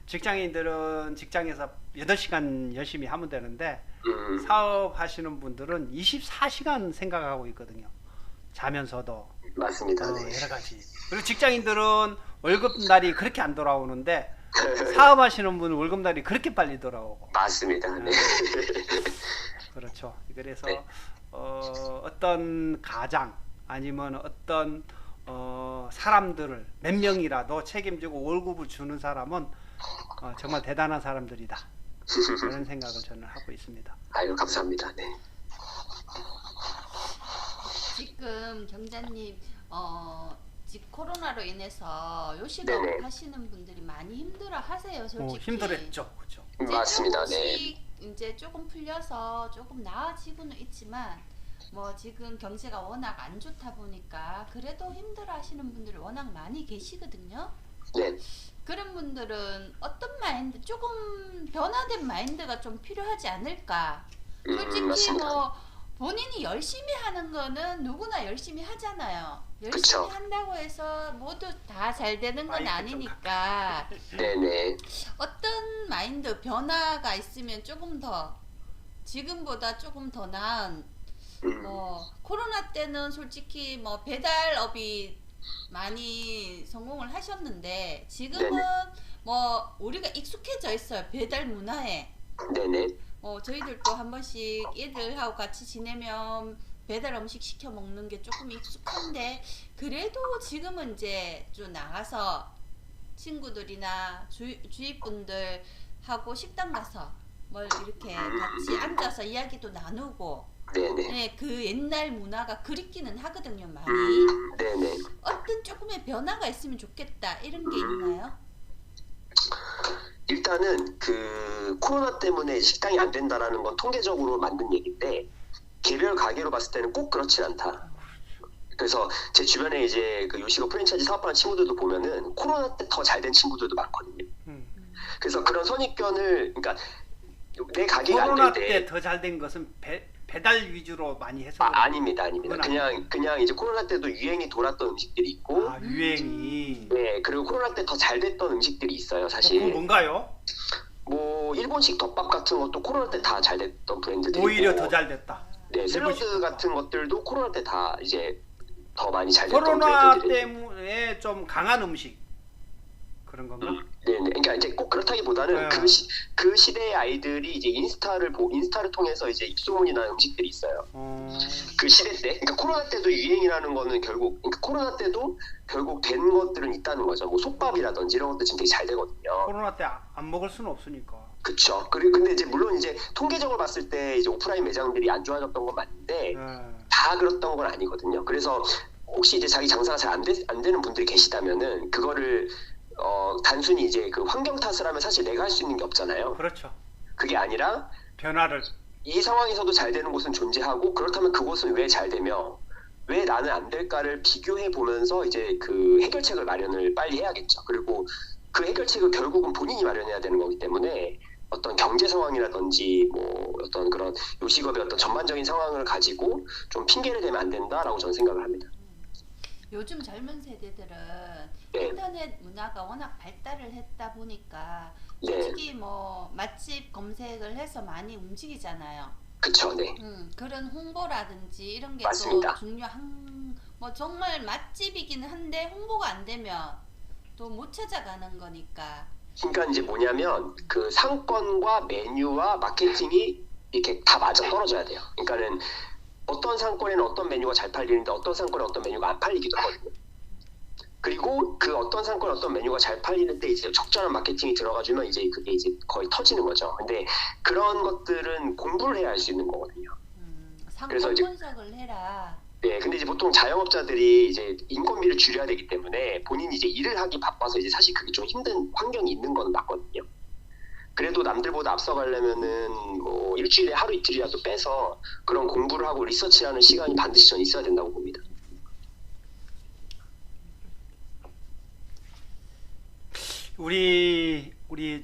직장인들은 직장에서 8시간 열심히 하면 되는데 사업하시는 분들은 24시간 생각하고 있거든요. 자면서도 맞습니다. 네. 여러 가지. 그리고 직장인들은 월급날이 그렇게 안 돌아오는데 사업하시는 분은 월급날이 그렇게 빨리 돌아오고. 맞습니다. 네. 그렇죠. 그래서 네. 어떤 가장 아니면 어떤 사람들을 몇 명이라도 책임지고 월급을 주는 사람은 정말 대단한 사람들이다. 그런 생각을 저는 하고 있습니다. 아유, 감사합니다. 네. 지금 경자님 코로나로 인해서 요식업 네네. 하시는 분들이 많이 힘들어 하세요. 솔직히 힘들었죠, 그렇죠. 이제 맞습니다. 조금씩 이제 조금 풀려서 조금 나아지고는 있지만 뭐 지금 경제가 워낙 안 좋다 보니까 그래도 힘들어 하시는 분들이 워낙 많이 계시거든요. 네. 그런 분들은 어떤 마인드, 조금 변화된 마인드가 좀 필요하지 않을까. 솔직히 맞습니다. 뭐 본인이 열심히 하는 거는 누구나 열심히 하잖아요. 열심히 그쵸. 한다고 해서 모두 다 잘 되는 건 마이크 좀 아니니까 네네. 어떤 마인드 변화가 있으면 조금 더 지금보다 조금 더 나은 뭐 코로나 때는 솔직히 뭐 배달업이 많이 성공을 하셨는데 지금은 네네. 뭐 우리가 익숙해져 있어요. 배달 문화에. 네네. 저희들도 한 번씩 애들하고 같이 지내면 배달 음식 시켜 먹는 게 조금 익숙한데 그래도 지금은 이제 좀 나가서 친구들이나 주위 분들하고 식당 가서 뭘 이렇게 같이 앉아서 이야기도 나누고 네네. 네, 그 옛날 문화가 그립기는 하거든요, 많이. 네네. 어떤 조금의 변화가 있으면 좋겠다 이런 게 있나요? 일단은 그 코로나 때문에 식당이 안 된다라는 건 통계적으로 만든 얘기인데 개별 가게로 봤을 때는 꼭 그렇진 않다. 그래서 제 주변에 이제 그 요식업 프랜차이즈 사업하는 친구들도 보면은 코로나 때 더 잘 된 친구들도 많거든요. 그래서 그런 선입견을 그러니까 내 가게가 안 코로나 될 때 때 더 잘 된 것은 배달 위주로 많이 해서 아닙니다. 그건 그냥 이제 코로나 때도 유행이 돌았던 음식들이 있고 유행이 네, 그리고 코로나 때 더 잘 됐던 음식들이 있어요, 그거 사실. 뭔가요? 뭐 일본식 덮밥 같은 것도 코로나 때 다 잘 됐던 브랜드들이고 오히려 더 잘 됐다. 네, 샐러드 일본식 덮밥. 같은 것들도 코로나 때 다 이제 더 많이 잘 됐던 코로나 브랜드들이. 때문에 좀 강한 음식 그런 건가? 네, 네. 그러니까 이제 꼭 그렇다기보다는 네. 그 시대의 아이들이 이제 인스타를 통해서 이제 입소문이 난 음식들이 있어요. 그 시대 때, 그러니까 코로나 때도 유행이라는 거는 결국, 그러니까 코로나 때도 결국 된 것들은 있다는 거죠. 뭐 솥밥이라든지 이런 것도 지금 되게 잘 되거든요. 코로나 때 안 먹을 수는 없으니까. 그쵸. 그리고 근데 이제 물론 이제 통계적으로 봤을 때 이제 오프라인 매장들이 안 좋아졌던 건 맞는데 다 그랬던 건 아니거든요. 그래서 혹시 이제 자기 장사가 잘 안 되는 분들이 계시다면은 그거를 단순히 이제 그 환경 탓을 하면 사실 내가 할 수 있는 게 없잖아요. 그렇죠. 그게 아니라 변화를 이 상황에서도 잘 되는 곳은 존재하고 그렇다면 그곳은 왜 잘 되며 왜 나는 안 될까를 비교해 보면서 이제 그 해결책을 마련을 빨리 해야겠죠. 그리고 그 해결책을 결국은 본인이 마련해야 되는 거기 때문에 어떤 경제 상황이라든지 뭐 어떤 그런 요식업의 어떤 전반적인 상황을 가지고 좀 핑계를 대면 안 된다라고 저는 생각을 합니다. 요즘 젊은 세대들은 네. 인터넷 문화가 워낙 발달을 했다 보니까 네. 솔직히 뭐 맛집 검색을 해서 많이 움직이잖아요. 그쵸, 네. 그런 홍보라든지 이런 게 맞습니다. 또 중요한 뭐 정말 맛집이기는 한데 홍보가 안 되면 또 못 찾아가는 거니까. 그러니까 이제 뭐냐면 그 상권과 메뉴와 마케팅이 이렇게 다 맞아 떨어져야 돼요. 그러니까는 어떤 상권에는 어떤 메뉴가 잘 팔리는데 어떤 상권에 어떤 메뉴가 안 팔리기도 하거든요. 그리고 그 어떤 상권에 어떤 메뉴가 잘 팔리는데 이제 적절한 마케팅이 들어가주면 이제 그게 이제 거의 터지는 거죠. 근데 그런 것들은 공부를 해야 할 수 있는 거거든요. 상권 그래서 이제- 분석을 해라. 네, 근데 이제 보통 자영업자들이 이제 인건비를 줄여야 되기 때문에 본인이 이제 일을 하기 바빠서 이제 사실 그게 좀 힘든 환경이 있는 건 맞거든요. 그래도 남들보다 앞서가려면은 뭐 일주일에 하루 이틀이라도 빼서 그런 공부를 하고 리서치하는 시간이 반드시 전 있어야 된다고 봅니다. 우리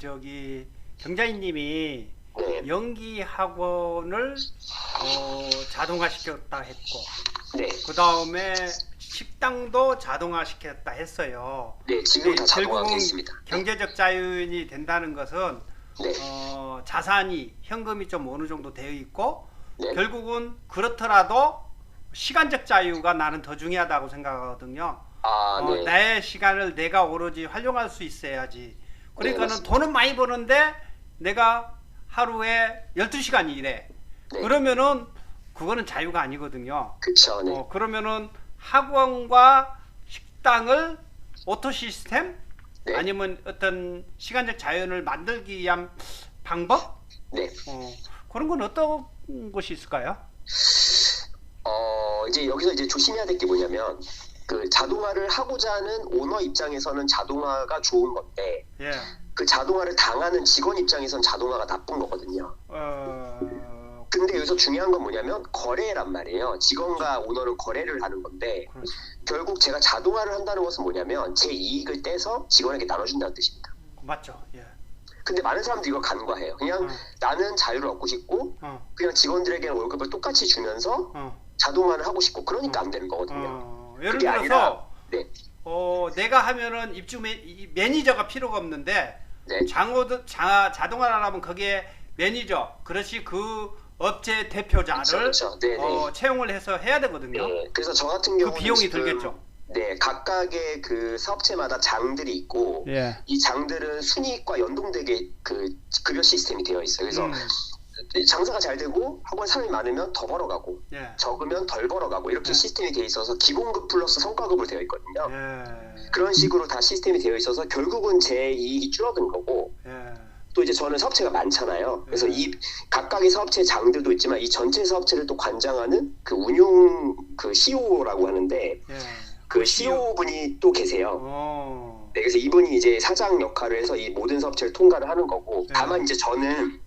저기 경자인님이 네, 연기 학원을 자동화시켰다 했고 네, 그 다음에 식당도 자동화시켰다 했어요. 네, 지금 다 자동화가 결국은 있습니다. 경제적 자유인이 된다는 것은 네, 자산이 현금이 좀 어느 정도 되어 있고 네, 결국은 그렇더라도 시간적 자유가 나는 더 중요하다고 생각하거든요. 네, 내 시간을 내가 오로지 활용할 수 있어야지. 그러니까는 맞습니다. 돈은 많이 버는데 내가 하루에 12시간 일해. 네. 그러면은 그거는 자유가 아니거든요. 그쵸, 네, 그러면은 학원과 식당을 오토 시스템 네. 아니면 어떤 시간적 자연을 만들기 위한 방법? 네. 그런 건 어떤 것이 있을까요? 이제 여기서 이제 조심해야 될 게 뭐냐면 그 자동화를 하고자 하는 오너 입장에서는 자동화가 좋은 건데 예. 그 자동화를 당하는 직원 입장에선 자동화가 나쁜 거거든요. 근데 여기서 중요한 건 뭐냐면 거래란 말이에요. 직원과 오너는 거래를 하는 건데 그렇죠. 결국 제가 자동화를 한다는 것은 뭐냐면 제 이익을 떼서 직원에게 나눠준다는 뜻입니다. 맞죠. 예. 근데 많은 사람들이 이걸 간과해요. 그냥 나는 자유를 얻고 싶고 그냥 직원들에게 월급을 똑같이 주면서 자동화를 하고 싶고 그러니까 안 되는 거거든요. 예를 그게 들어서 아니라, 네. 내가 하면은 매니저가 필요가 없는데 네. 자동화를 하면 거기에 매니저, 그렇지 그 업체 대표자를 그렇죠. 네, 네. 채용을 해서 해야 되거든요. 네. 그래서 저 같은 그 경우는 비용이 지금, 들겠죠. 네, 각각의 그 사업체마다 장들이 있고 예. 이 장들은 순이익과 연동되게 그 급여 시스템이 되어 있어요. 그래서 장사가 잘 되고 학원 사람이 많으면 더 벌어가고 예. 적으면 덜 벌어가고 이렇게 예. 시스템이 되어 있어서 기본급 플러스 성과급으로 되어 있거든요. 예. 그런 식으로 다 시스템이 되어 있어서 결국은 제 이익이 줄어든 거고 예. 또 이제 저는 사업체가 많잖아요. 그래서 이 각각의 사업체 장들도 있지만 이 전체 사업체를 또 관장하는 그 운용 그 CO라고 하는데 예. 그 CEO 분이 또 계세요. 네, 그래서 이분이 이제 사장 역할을 해서 이 모든 사업체를 통과를 하는 거고 네. 다만 이제 저는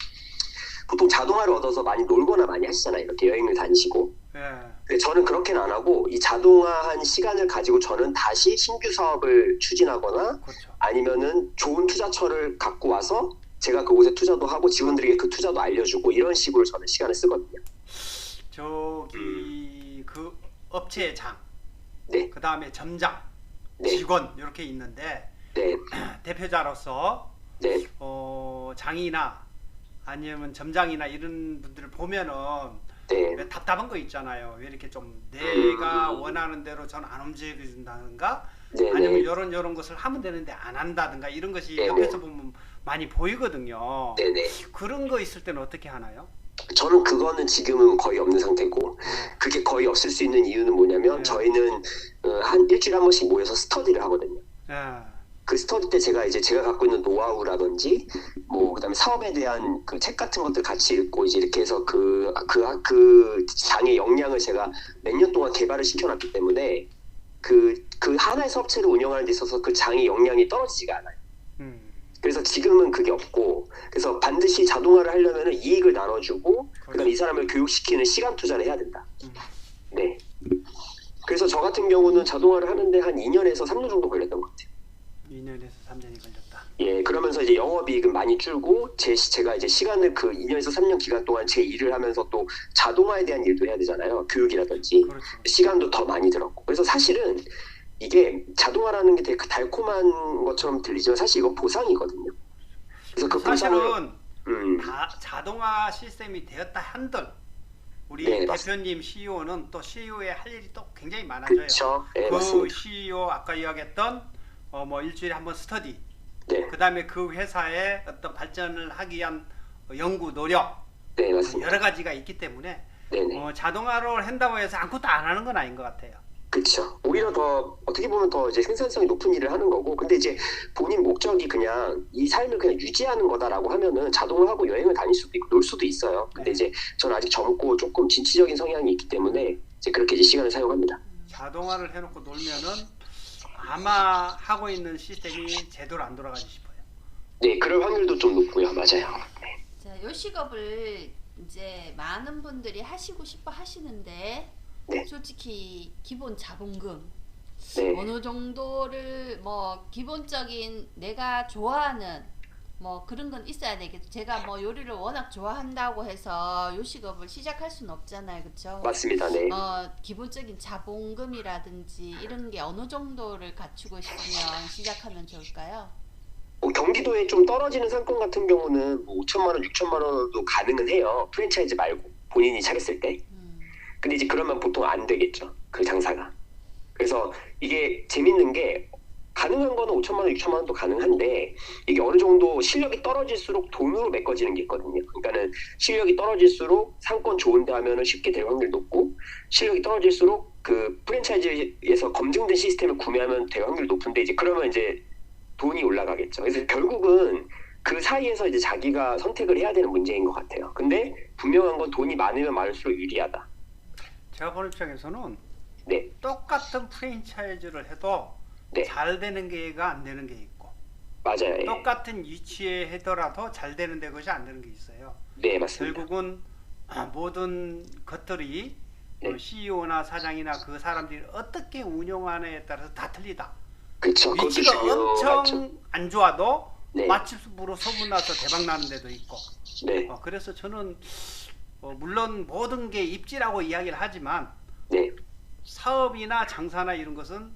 보통 자동화를 얻어서 많이 놀거나 많이 하시잖아요. 이렇게 여행을 다니시고. 예. 근데 저는 그렇게는 안 하고 이 자동화한 시간을 가지고 저는 다시 신규 사업을 추진하거나 그렇죠. 아니면은 좋은 투자처를 갖고 와서 제가 그곳에 투자도 하고 직원들에게 그 투자도 알려주고 이런 식으로 저는 시간을 쓰거든요. 저기 그 업체의 장, 네. 그 다음에 점장, 네. 직원 이렇게 있는데 네. 대표자로서 네. 장이나 아니면 점장이나 이런 분들을 보면은 네. 왜 답답한 거 있잖아요. 왜 이렇게 좀 내가 원하는 대로 전 안 움직여준다든가 네. 아니면 이런 것을 하면 되는데 안 한다든가 이런 것이 네. 옆에서 보면 많이 보이거든요. 네네. 그런 거 있을 때는 어떻게 하나요? 저는 그거는 지금은 거의 없는 상태고 그게 거의 없을 수 있는 이유는 뭐냐면 네. 저희는 한 일주일에 한 번씩 모여서 스터디를 하거든요. 예. 그 스터디 때 제가 갖고 있는 노하우라든지 뭐 그다음에 사업에 대한 그 책 같은 것들 같이 읽고 이제 이렇게 해서 그 장의 역량을 제가 몇 년 동안 개발을 시켜놨기 때문에 그 하나의 사업체를 운영하는 데 있어서 그 장의 역량이 떨어지지가 않아요. 그래서 지금은 그게 없고 그래서 반드시 자동화를 하려면 이익을 나눠주고 그다음에 이 사람을 교육시키는 시간 투자를 해야 된다. 네. 그래서 저 같은 경우는 자동화를 하는데 한 2년에서 3년 정도 걸렸던 것 같아요. 2년에서 3년이 걸렸다. 예, 그러면서 이제 영업이익은 많이 줄고 제가 이제 시간을 그 2년에서 3년 기간 동안 제 일을 하면서 또 자동화에 대한 일도 해야 되잖아요. 교육이라든지 그렇죠. 시간도 더 많이 들었고 그래서 사실은 이게 자동화라는 게 되게 달콤한 것처럼 들리지만 사실 이건 보상이거든요. 그래서 그 보상을 사실은 다 자동화 시스템이 되었다 한들 우리 네, 대표님 CEO는 또 CEO의 할 일이 또 굉장히 많아져요. 그렇죠. 네, 그 맞습니다. CEO 아까 이야기했던 뭐 일주일에 한 번 스터디, 네, 그다음에 그 회사의 어떤 발전을 하기 위한 연구 노력 네, 맞습니다. 여러 가지가 있기 때문에 네네. 자동화를 한다고 해서 아무것도 안 하는 건 아닌 것 같아요. 그렇죠. 오히려 더 어떻게 보면 더 이제 생산성이 높은 일을 하는 거고, 근데 이제 본인 목적이 그냥 이 삶을 그냥 유지하는 거다라고 하면은 자동을 하고 여행을 다닐 수도 있고 놀 수도 있어요. 근데 이제 저는 아직 젊고 조금 진취적인 성향이 있기 때문에 이제 그렇게 이제 시간을 사용합니다. 자동화를 해놓고 놀면은 아마 하고 있는 시스템이 제대로 안 돌아가지 싶어요. 네, 그럴 확률도 좀 높고요. 맞아요. 네. 자, 요식업을 이제 많은 분들이 하시고 싶어 하시는데 네. 솔직히 기본 자본금 네. 어느 정도를 뭐 기본적인 내가 좋아하는 뭐 그런 건 있어야 되겠죠. 제가 뭐 요리를 워낙 좋아한다고 해서 요식업을 시작할 수는 없잖아요, 그렇죠? 맞습니다. 네. 기본적인 자본금이라든지 이런 게 어느 정도를 갖추고 싶으면 시작하면 좋을까요? 경기도에 좀 떨어지는 상권 같은 경우는 뭐 5천만 원, 6천만 원도 가능은 해요. 프랜차이즈 말고 본인이 차렸을 때. 근데 이제 그러면 보통 안 되겠죠. 그 장사가. 그래서 이게 재밌는 게 가능한 거는 5천만 원, 6천만 원도 가능한데 이게 어느 정도 실력이 떨어질수록 돈으로 메꿔지는 게 있거든요. 그러니까는 실력이 떨어질수록 상권 좋은데 하면은 쉽게 될 확률이 높고 실력이 떨어질수록 그 프랜차이즈에서 검증된 시스템을 구매하면 될 확률이 높은데 이제 그러면 이제 돈이 올라가겠죠. 그래서 결국은 그 사이에서 이제 자기가 선택을 해야 되는 문제인 것 같아요. 근데 분명한 건 돈이 많으면 많을수록 유리하다. 제가 보는 입장에서는 네. 똑같은 프랜차이즈를 해도 네. 잘 되는 게가 안 되는 게 있고 맞아요. 예. 똑같은 위치에 하더라도 잘 되는 데 것이 안 되는 게 있어요. 네, 맞습니다. 결국은 모든 것들이 네. CEO나 사장이나 그 사람들이 어떻게 운영하느냐에 따라서 다 틀리다. 그쵸. 위치가 엄청 안 좋아도 네. 맛집으로 소문나서 대박 나는 데도 있고. 네. 그래서 저는 물론 모든 게 입지라고 이야기를 하지만 네. 사업이나 장사나 이런 것은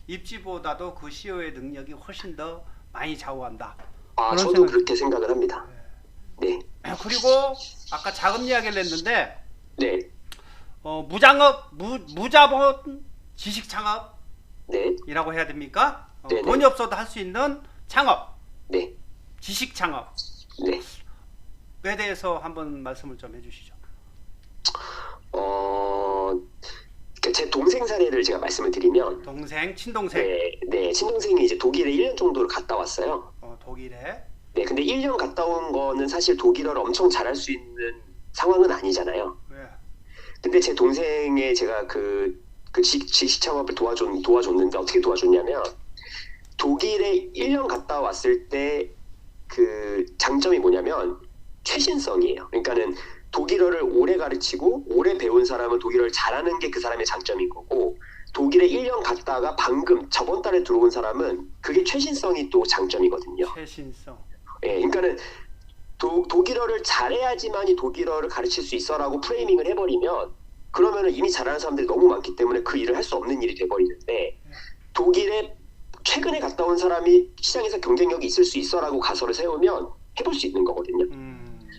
입지보다도 그 CEO의 능력이 훨씬 더 많이 좌우한다. 아, 그런 저도 생각- 그렇게 생각을 합니다. 네. 그리고 아까 자금 이야기를 했는데 네. 무장업, 무자본 지식 네. 창업이라고 해야 됩니까? 네네. 돈이 없어도 할 수 있는 창업, 네. 지식 창업에 네. 대해서 한번 말씀을 좀 해주시죠. 제 동생 사례를 제가 말씀을 드리면, 동생, 친동생, 네, 친동생이 이제 독일에 1년 정도를 갔다 왔어요. 독일에. 네, 근데 1년 갔다 온 거는 사실 독일어를 엄청 잘할 수 있는 상황은 아니잖아요. 왜? 근데 제 동생의 제가 그 지식 창업을 도와줬는데 어떻게 도와줬냐면, 독일에 1년 갔다 왔을 때 그 장점이 뭐냐면 최신성이에요. 그러니까는 독일어를 오래 가르치고 오래 배운 사람은 독일어를 잘하는 게 그 사람의 장점인 거고, 독일에 1년 갔다가 방금 저번 달에 들어온 사람은 그게 최신성이 또 장점이거든요. 최신성. 예, 그러니까는 독일어를 잘해야지만이 독일어를 가르칠 수 있어라고 프레이밍을 해버리면, 그러면은 이미 잘하는 사람들이 너무 많기 때문에 그 일을 할 수 없는 일이 돼버리는데, 독일에 최근에 갔다 온 사람이 시장에서 경쟁력이 있을 수 있어라고 가설을 세우면 해볼 수 있는 거거든요.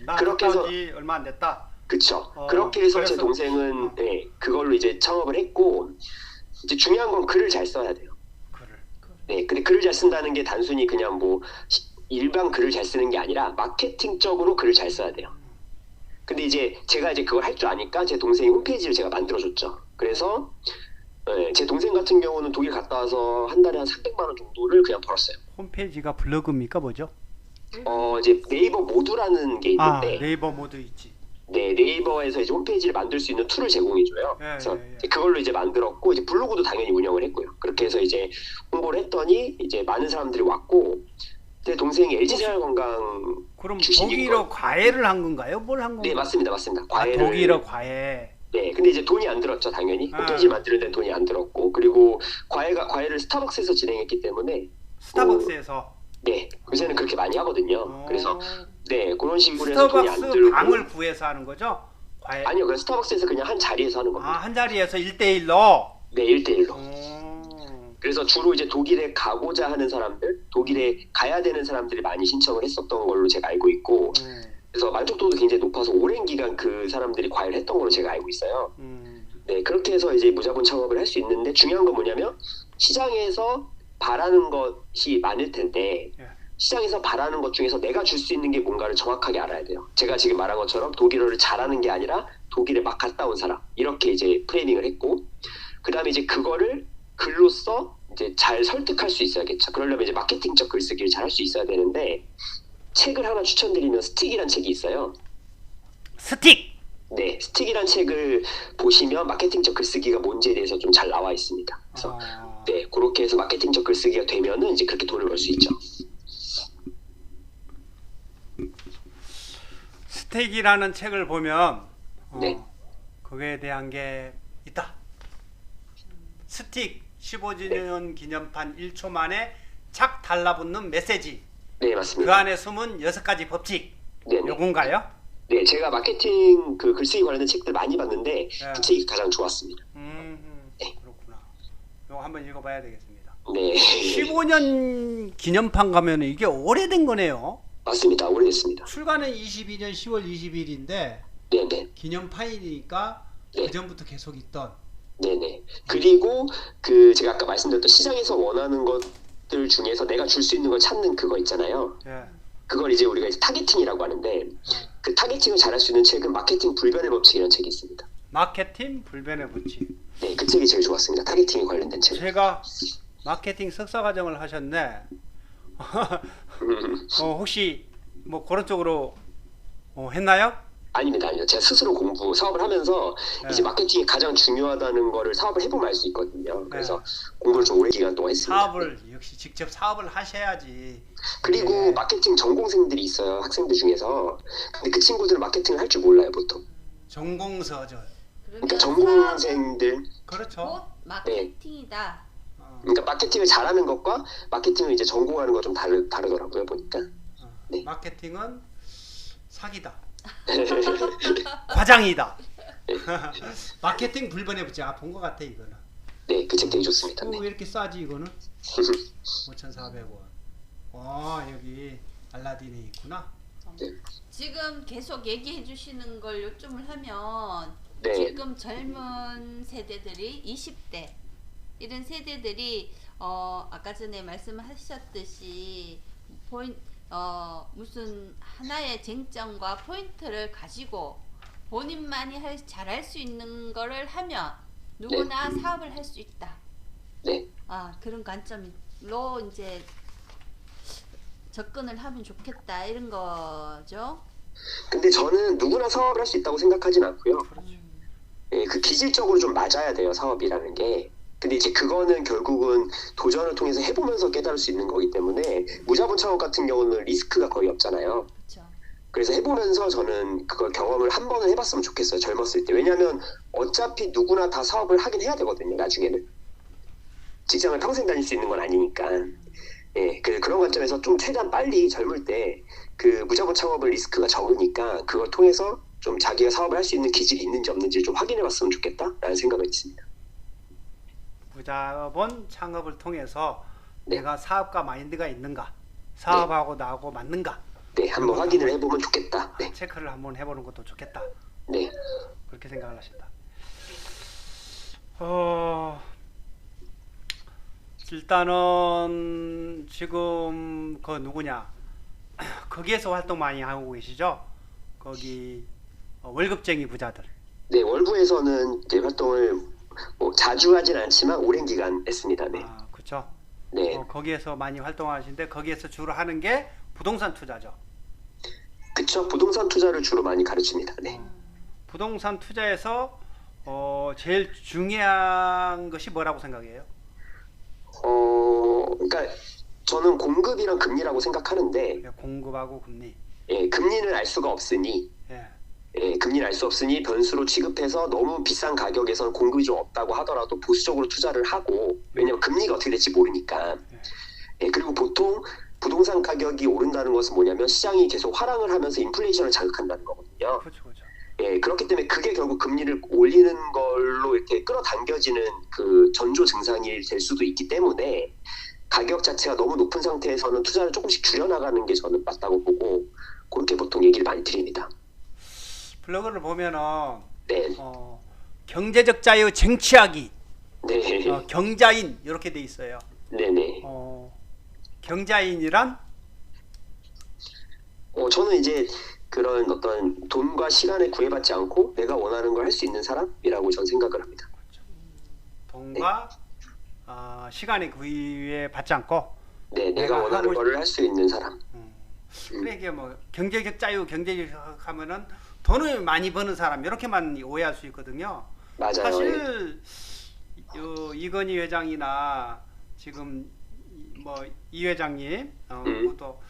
나 그렇게 갔다 해서- 온 지 얼마 안 됐다. 그쵸. 그렇게 해서 제 그래서- 동생은 그걸로 이제 창업을 했고, 이제 중요한 건 글을 잘 써야 돼요. 글을. 네, 근데 글을 잘 쓴다는 게 단순히 그냥 뭐 일반 글을 잘 쓰는 게 아니라 마케팅적으로 글을 잘 써야 돼요. 근데 이제 제가 이제 그걸 할 줄 아니까 제 동생이 홈페이지를 제가 만들어줬죠. 그래서 제 동생 같은 경우는 독일 갔다 와서 한 달에 한 300만 원 정도를 그냥 벌었어요. 홈페이지가 블로그입니까 뭐죠? 이제 네이버 모두라는 게 있는데, 네이버 모드 있지. 네, 네이버에서 이제 홈페이지를 만들 수 있는 툴을 제공해줘요. 예, 그래서 예, 예. 이제 그걸로 이제 만들었고, 이제 블로그도 당연히 운영을 했고요. 그렇게 해서 이제 홍보를 했더니 이제 많은 사람들이 왔고, 제 동생이 LG생활건강, 그럼 출신이고. 독일어 과외를 한 건가요? 뭘 한 건가요? 네, 맞습니다. 과외를. 독일어 과외. 네, 근데 이제 돈이 안 들었죠, 당연히. 아. 홈페이지 만드는 데는 돈이 안 들었고, 그리고 과외를 스타벅스에서 진행했기 때문에, 스타벅스에서. 네, 요새는 그렇게 많이 하거든요. 그래서 네, 그런 식으로 해서 돈이 안 스타벅스 들고. 방을 구해서 하는 거죠? 과외. 아니요, 그냥 스타벅스에서 그냥 한 자리에서 하는 겁니다. 한 자리에서 1대1로. 네, 1대1로. 그래서 주로 이제 독일에 가고자 하는 사람들, 독일에 가야 되는 사람들이 많이 신청을 했었던 걸로 제가 알고 있고, 그래서 만족도도 굉장히 높아서 오랜 기간 그 사람들이 과외를 했던 걸로 제가 알고 있어요. 네, 그렇게 해서 이제 무자본 창업을 할 수 있는데, 중요한 건 뭐냐면 시장에서 바라는 것이 많을 텐데, 예. 시장에서 바라는 것 중에서 내가 줄 수 있는 게 뭔가를 정확하게 알아야 돼요. 제가 지금 말한 것처럼 독일어를 잘하는 게 아니라 독일에 막 갔다 온 사람, 이렇게 이제 프레이밍을 했고, 그 다음에 이제 그거를 글로써 이제 잘 설득할 수 있어야겠죠. 그러려면 이제 마케팅적 글쓰기를 잘 할 수 있어야 되는데, 책을 하나 추천드리면 스틱이란 책이 있어요. 스틱. 네, 스틱이란 책을 보시면 마케팅적 글쓰기가 뭔지에 대해서 좀 잘 나와 있습니다. 그래서 네, 그렇게 해서 마케팅적 글쓰기가 되면은 이제 그렇게 돈을 벌 수 있죠. 스틱이라는 책을 보면 네. 그거에 대한 게 있다. 스틱 15주년 기념판 1초 만에 착 달라붙는 메시지. 네, 그 맞습니다. 안에 숨은 6가지 법칙. 네, 네. 요건가요? 네, 제가 마케팅 그 글쓰기 관련된 책들 많이 봤는데 네. 그 책이 가장 좋았습니다. 그렇구나. 요거 한번 읽어봐야 되겠습니다. 네, 15년 기념판 가면 이게 오래된 거네요. 맞습니다. 오래됐습니다. 출간은 22년 10월 20일인데 네, 네, 기념판이니까 네. 그 전부터 계속 있던. 네, 네. 그리고 그 제가 아까 말씀드렸던 시장에서 원하는 것들 중에서 내가 줄 수 있는 걸 찾는 그거 있잖아요. 예. 그걸 이제 우리가 이제 타겟팅이라고 하는데, 그 타겟팅을 잘할 수 있는 책은 마케팅 불변의 법칙이라는 책이 있습니다. 마케팅 불변의 법칙. 네, 그 책이 제일 좋았습니다. 타겟팅에 관련된 책. 제가 마케팅 석사 과정을 하셨네. 혹시 뭐 그런 쪽으로 했나요? 아닙니다, 아닙니다. 제가 스스로 사업을 하면서 네. 이제 마케팅이 가장 중요하다는 거를 사업을 해보면 알 수 있거든요. 그래서 공부를 좀 오랜 기간 동안 했습니다. 사업을 역시 직접 사업을 하셔야지. 그리고 네. 마케팅 전공생들이 있어요, 학생들 중에서. 근데 그 친구들은 마케팅을 할 줄 몰라요, 보통. 전공서죠. 그러니까 전공생들, 그렇죠. 곧 마케팅이다. 그러니까 마케팅을 잘하는 것과 마케팅을 이제 전공하는 거 좀 다르더라고요 보니까. 네. 마케팅은 사기다. 과장이다. 마케팅 불변의 부채. 본 것 같아 이거는. 네, 그 책 되게 좋습니다. 왜 네. 이렇게 싸지 이거는? 5,400원. 여기 알라딘에 있구나. 네. 지금 계속 얘기해 주시는 걸 요점을 하면 네. 지금 젊은 세대들이 20대 이런 세대들이 아까 전에 말씀하셨듯이 무슨 하나의 쟁점과 포인트를 가지고 본인만이 잘할 수 있는 거를 하면 누구나 사업을 할 수 있다. 네. 그런 관점으로 이제 접근을 하면 좋겠다 이런 거죠. 근데 저는 누구나 사업을 할 수 있다고 생각하진 않고요. 그렇죠. 예, 그 기질적으로 좀 맞아야 돼요, 사업이라는 게. 근데 이제 그거는 결국은 도전을 통해서 해보면서 깨달을 수 있는 거기 때문에 무자본 창업 같은 경우는 리스크가 거의 없잖아요. 그렇죠. 그래서 해보면서 저는 그걸 경험을 한 번은 해봤으면 좋겠어요, 젊었을 때. 왜냐하면 어차피 누구나 다 사업을 하긴 해야 되거든요, 나중에는. 직장을 평생 다닐 수 있는 건 아니니까. 예, 그런 관점에서 좀 최대한 빨리 젊을 때 그 무자본 창업은 리스크가 적으니까 그걸 통해서 좀 자기가 사업을 할 수 있는 기질이 있는지 없는지 좀 확인해봤으면 좋겠다라는 생각은 있습니다. 무자본 창업을 통해서 네. 내가 사업가 마인드가 있는가, 사업하고 나하고 맞는가, 네, 한번 확인을 해보면 좋겠다. 네, 체크를 한번 해보는 것도 좋겠다. 네, 그렇게 생각을 하신다. 일단은 지금 그 누구냐, 거기에서 활동 많이 하고 계시죠? 거기 월급쟁이 부자들. 네, 월부에서는 이제 활동을 뭐 자주 하진 않지만 오랜 기간 했습니다. 네, 그렇죠. 네, 거기에서 많이 활동하시는데 거기에서 주로 하는 게 부동산 투자죠. 그쵸. 부동산 투자를 주로 많이 가르칩니다. 네. 부동산 투자에서 제일 중요한 것이 뭐라고 생각해요? 그러니까 저는 공급이랑 금리라고 생각하는데, 공급하고 금리. 예, 금리는 알 수가 없으니, 예. 예, 금리는 알 수 없으니 변수로 취급해서 너무 비싼 가격에서는 공급이 좀 없다고 하더라도 보수적으로 투자를 하고, 왜냐면 금리가 어떻게 될지 모르니까. 예, 그리고 보통 부동산 가격이 오른다는 것은 뭐냐면 시장이 계속 하락을 하면서 인플레이션을 자극한다는 거거든요. 그렇죠, 그렇죠. 예, 그렇기 때문에 그게 결국 금리를 올리는 걸로 이렇게 끌어당겨지는 그 전조 증상이 될 수도 있기 때문에 가격 자체가 너무 높은 상태에서는 투자를 조금씩 줄여나가는 게 저는 맞다고 보고 그렇게 보통 얘기를 많이 드립니다. 블로그를 보면은 네, 경제적 자유 쟁취하기, 네, 경자인 이렇게 돼 있어요. 네네. 경자인이란 저는 이제 그런 어떤 돈과 시간에 구애받지 않고 내가 원하는 걸 할 수 있는 사람이라고 저는 생각을 합니다. 돈과 시간에 구애받지 않고 네, 내가 원하는 거를 할 수 있는 사람. 그래 이게 뭐 경제적 자유, 경제적 하면은 돈을 많이 버는 사람 이렇게만 오해할 수 있거든요. 맞아요. 사실 이건희 회장이나 지금 뭐 이 회장님 그것도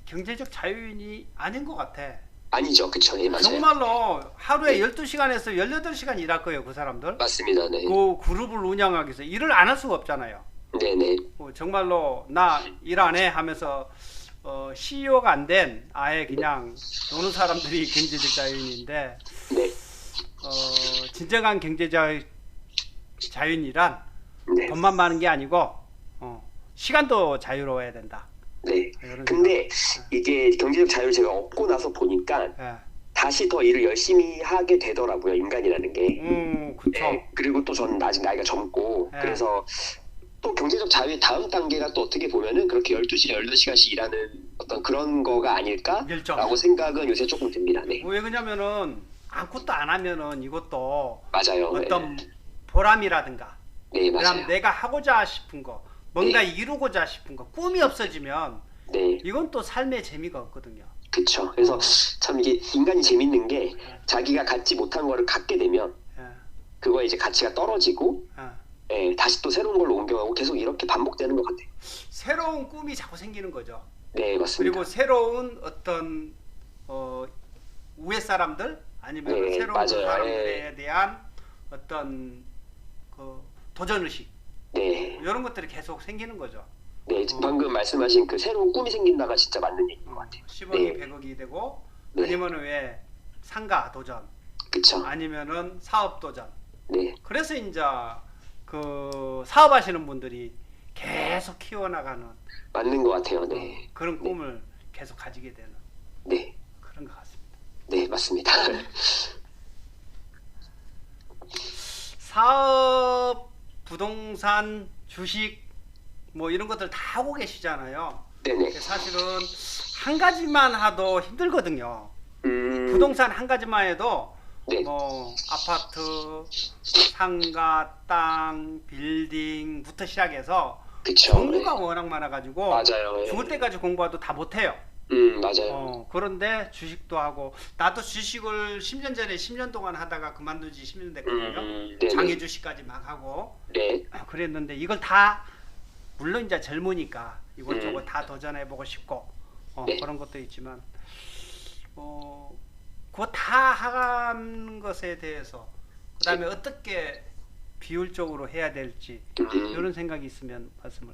경제적 자유인이 아닌 것 같아. 아니죠, 그쵸? 예, 맞아요. 정말로 하루에 12시간에서 18시간 일할 거예요, 그 사람들. 맞습니다, 네. 그 그룹을 운영하기 위해서 일을 안 할 수가 없잖아요. 네네. 정말로 나 일 안 해 하면서 CEO가 안 된 아예 그냥 노는 사람들이 경제적 자유인인데 네. 진정한 경제적 자유인이란 네. 돈만 많은 게 아니고 시간도 자유로워야 된다. 네. 이런 근데 이게 경제적 자유를 제가 얻고 나서 보니까 생각. 다시 더 일을 열심히 하게 되더라고요, 인간이라는 게. 그렇죠. 네. 그리고 또 저는 아직 나이가 젊고 네. 그래서 또 경제적 자유의 다음 단계가 또 어떻게 보면은 그렇게 12시, 18시간씩 일하는 어떤 그런 거가 아닐까라고 열정. 생각은 요새 조금 듭니다. 네. 왜 그러냐면은 아무것도 안 하면은 이것도 맞아요. 어떤 네. 보람이라든가 네, 그다음 맞아요. 내가 하고자 싶은 거 뭔가 네. 이루고자 싶은 거 꿈이 없어지면 네. 이건 또 삶의 재미가 없거든요. 그쵸. 그래서 참 이게 인간이 재밌는 게 자기가 갖지 못한 거를 갖게 되면 예, 그거에 이제 가치가 떨어지고 예. 다시 또 새로운 걸로 옮겨가고 계속 이렇게 반복되는 것 같아요. 새로운 꿈이 자꾸 생기는 거죠. 네, 맞습니다. 그리고 새로운 어떤 우회 사람들 아니면 네, 새로운 맞아요. 사람들에 대한 어떤 그 도전 의식 네. 이런 것들이 계속 생기는 거죠. 네, 방금 말씀하신 그 새로운 꿈이 생긴다가 진짜 맞는 얘기인 것 같아요. 10억이 네. 100억이 되고 네. 아니면은 왜 상가 도전 그쵸. 아니면은 사업 도전. 네. 그래서 이제 그 사업하시는 분들이 계속 키워나가는 맞는 것 같아요. 네. 그런 꿈을 계속 가지게 되는 네. 그런 것 같습니다. 네, 맞습니다. 사업, 부동산, 주식 뭐 이런 것들 다 하고 계시잖아요. 네네. 사실은 한 가지만 하도 힘들거든요. 부동산 한 가지만 해도 네. 뭐 아파트, 상가, 땅, 빌딩부터 시작해서 그쵸. 종류가 네. 워낙 많아가지고 맞아요. 네. 죽을 때까지 공부해도 다 못해요. 맞아요. 그런데 주식도 하고 나도 주식을 10년 전에 10년 동안 하다가 그만둔 지 10년 됐거든요. 네네. 장애 주식까지 막 하고 네. 그랬는데 이걸 다 물론 이제 젊으니까 이것저것 음. 다 도전해보고 싶고 네. 그런 것도 있지만 그거 다 하는 것에 대해서 그다음에 어떻게 비율적으로 해야 될지 이런 생각이 있으면 말씀을.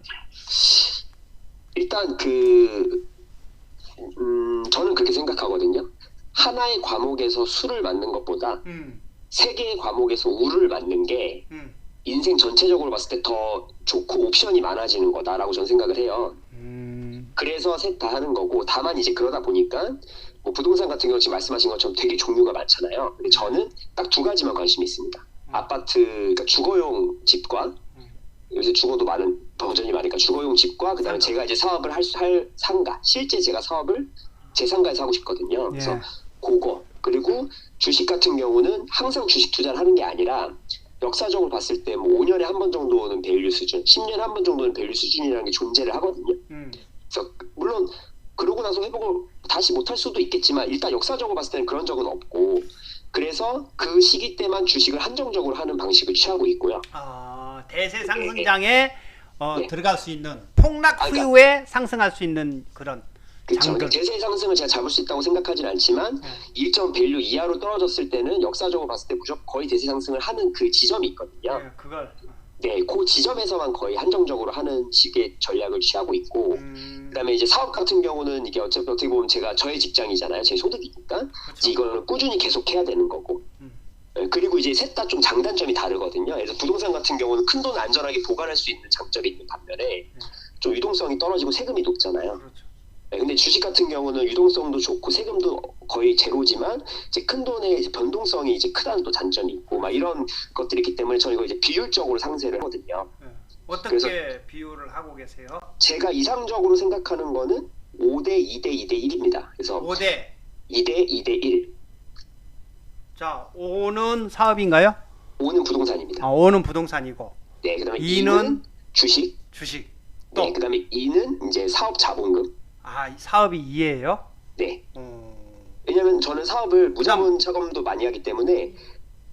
일단 저는 그렇게 생각하거든요. 하나의 과목에서 수를 맞는 것보다 세 개의 과목에서 우를 맞는 게 인생 전체적으로 봤을 때 더 좋고 옵션이 많아지는 거다라고 저는 생각을 해요. 그래서 셋 다 하는 거고, 다만 이제 그러다 보니까 뭐 부동산 같은 경우 지금 말씀하신 것처럼 되게 종류가 많잖아요. 근데 저는 딱 두 가지만 관심이 있습니다. 아파트, 그러니까 주거용 집과 요새 주거도 많은 버전이 많으니까 주거용 집과 그다음에 제가 이제 사업을 할 상가, 실제 제가 사업을 제 상가에서 하고 싶거든요. 그래서 그거, 그리고 주식 같은 경우는 항상 주식 투자를 하는 게 아니라 역사적으로 봤을 때 뭐 5년에 한 번 정도는 밸류 수준, 10년에 한 번 정도는 밸류 수준이라는 게 존재를 하거든요. 그래서 물론 그러고 나서 회복을 다시 못할 수도 있겠지만 일단 역사적으로 봤을 때는 그런 적은 없고, 그래서 그 시기 때만 주식을 한정적으로 하는 방식을 취하고 있고요. 대세 상승장에 네. 들어갈 수 있는 폭락 후에 상승할 수 있는 그런 그렇죠. 장들. 대세 상승을 제가 잡을 수 있다고 생각하진 않지만 일정 밸류 이하로 떨어졌을 때는 역사적으로 봤을 때 무조건 거의 대세 상승을 하는 그 지점이 있거든요. 네, 그걸 네, 그 지점에서만 거의 한정적으로 하는 식의 전략을 취하고 있고, 그다음에 이제 사업 같은 경우는 이게 어떻게 보면 제가 저의 직장이잖아요, 제 소득이니까 그렇죠. 이거는 꾸준히 계속 해야 되는 거고. 그리고 이제 셋 다 좀 장단점이 다르거든요. 그래서 부동산 같은 경우는 큰 돈을 안전하게 보관할 수 있는 장점이 있는 반면에 좀 유동성이 떨어지고 세금이 높잖아요. 그렇죠. 네, 근데 주식 같은 경우는 유동성도 좋고 세금도 거의 제로지만 이제 큰 돈의 이제 변동성이 이제 크다는 또 단점이 있고 막 이런 것들이 있기 때문에 저는 이거 이제 비율적으로 상세를 하거든요. 어떻게 비율을 하고 계세요? 제가 이상적으로 생각하는 거는 5대 2대 2대 1입니다. 그래서 5대 2대 2대 1. 자, 5는 사업인가요? 5는 부동산입니다. 5는 부동산이고 네, 그다음에 2는 2는 주식. 주식. 또 네, 그다음에 2는 이제 사업 자본금. 이 사업이 2예요? 네. 왜냐면 저는 사업을 무자본 자금도 많이 하기 때문에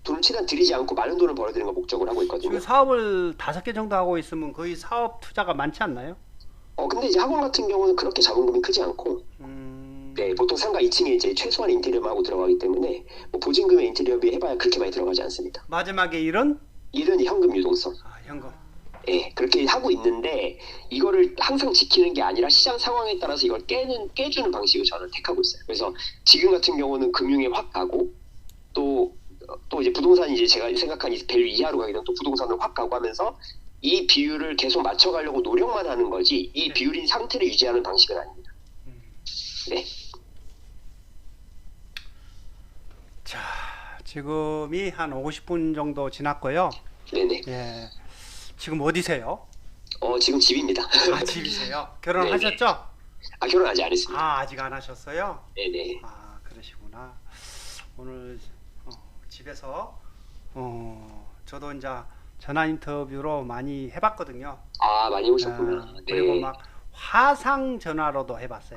돈을 최대한 들이지 않고 많은 돈을 벌어들이는 걸 목적으로 하고 있거든요. 지금 사업을 5개 정도 하고 있으면 거의 사업 투자가 많지 않나요? 근데 이제 학원 같은 경우는 그렇게 자본금이 크지 않고, 네, 보통 상가 2층에 이제 최소한 인테리어만 하고 들어가기 때문에 뭐 보증금의 인테리어비 해봐야 그렇게 많이 들어가지 않습니다. 마지막에 1은? 1은 현금 유동성. 현금. 네, 그렇게 하고 있는데 이거를 항상 지키는 게 아니라 시장 상황에 따라서 이걸 깨주는 방식을 저는 택하고 있어요. 그래서 지금 같은 경우는 금융에 확 가고 또 이제 부동산이 이제 제가 생각한 이 밸류 이하로 가게 되면 또 부동산을 확 가고 하면서 이 비율을 계속 맞춰가려고 노력만 하는 거지 이 비율인 상태를 유지하는 방식은 아닙니다. 네. 자, 지금이 한 50분 정도 지났고요. 네네. 예. 지금 어디세요? 지금 집입니다. 집이세요? 결혼하셨죠? 결혼 아직 안 했습니다. 아직 안 하셨어요? 네네. 그러시구나. 오늘 집에서 저도 이제 전화 인터뷰로 많이 해봤거든요. 많이 오셨구나. 네. 그리고 막 화상 전화로도 해봤어요.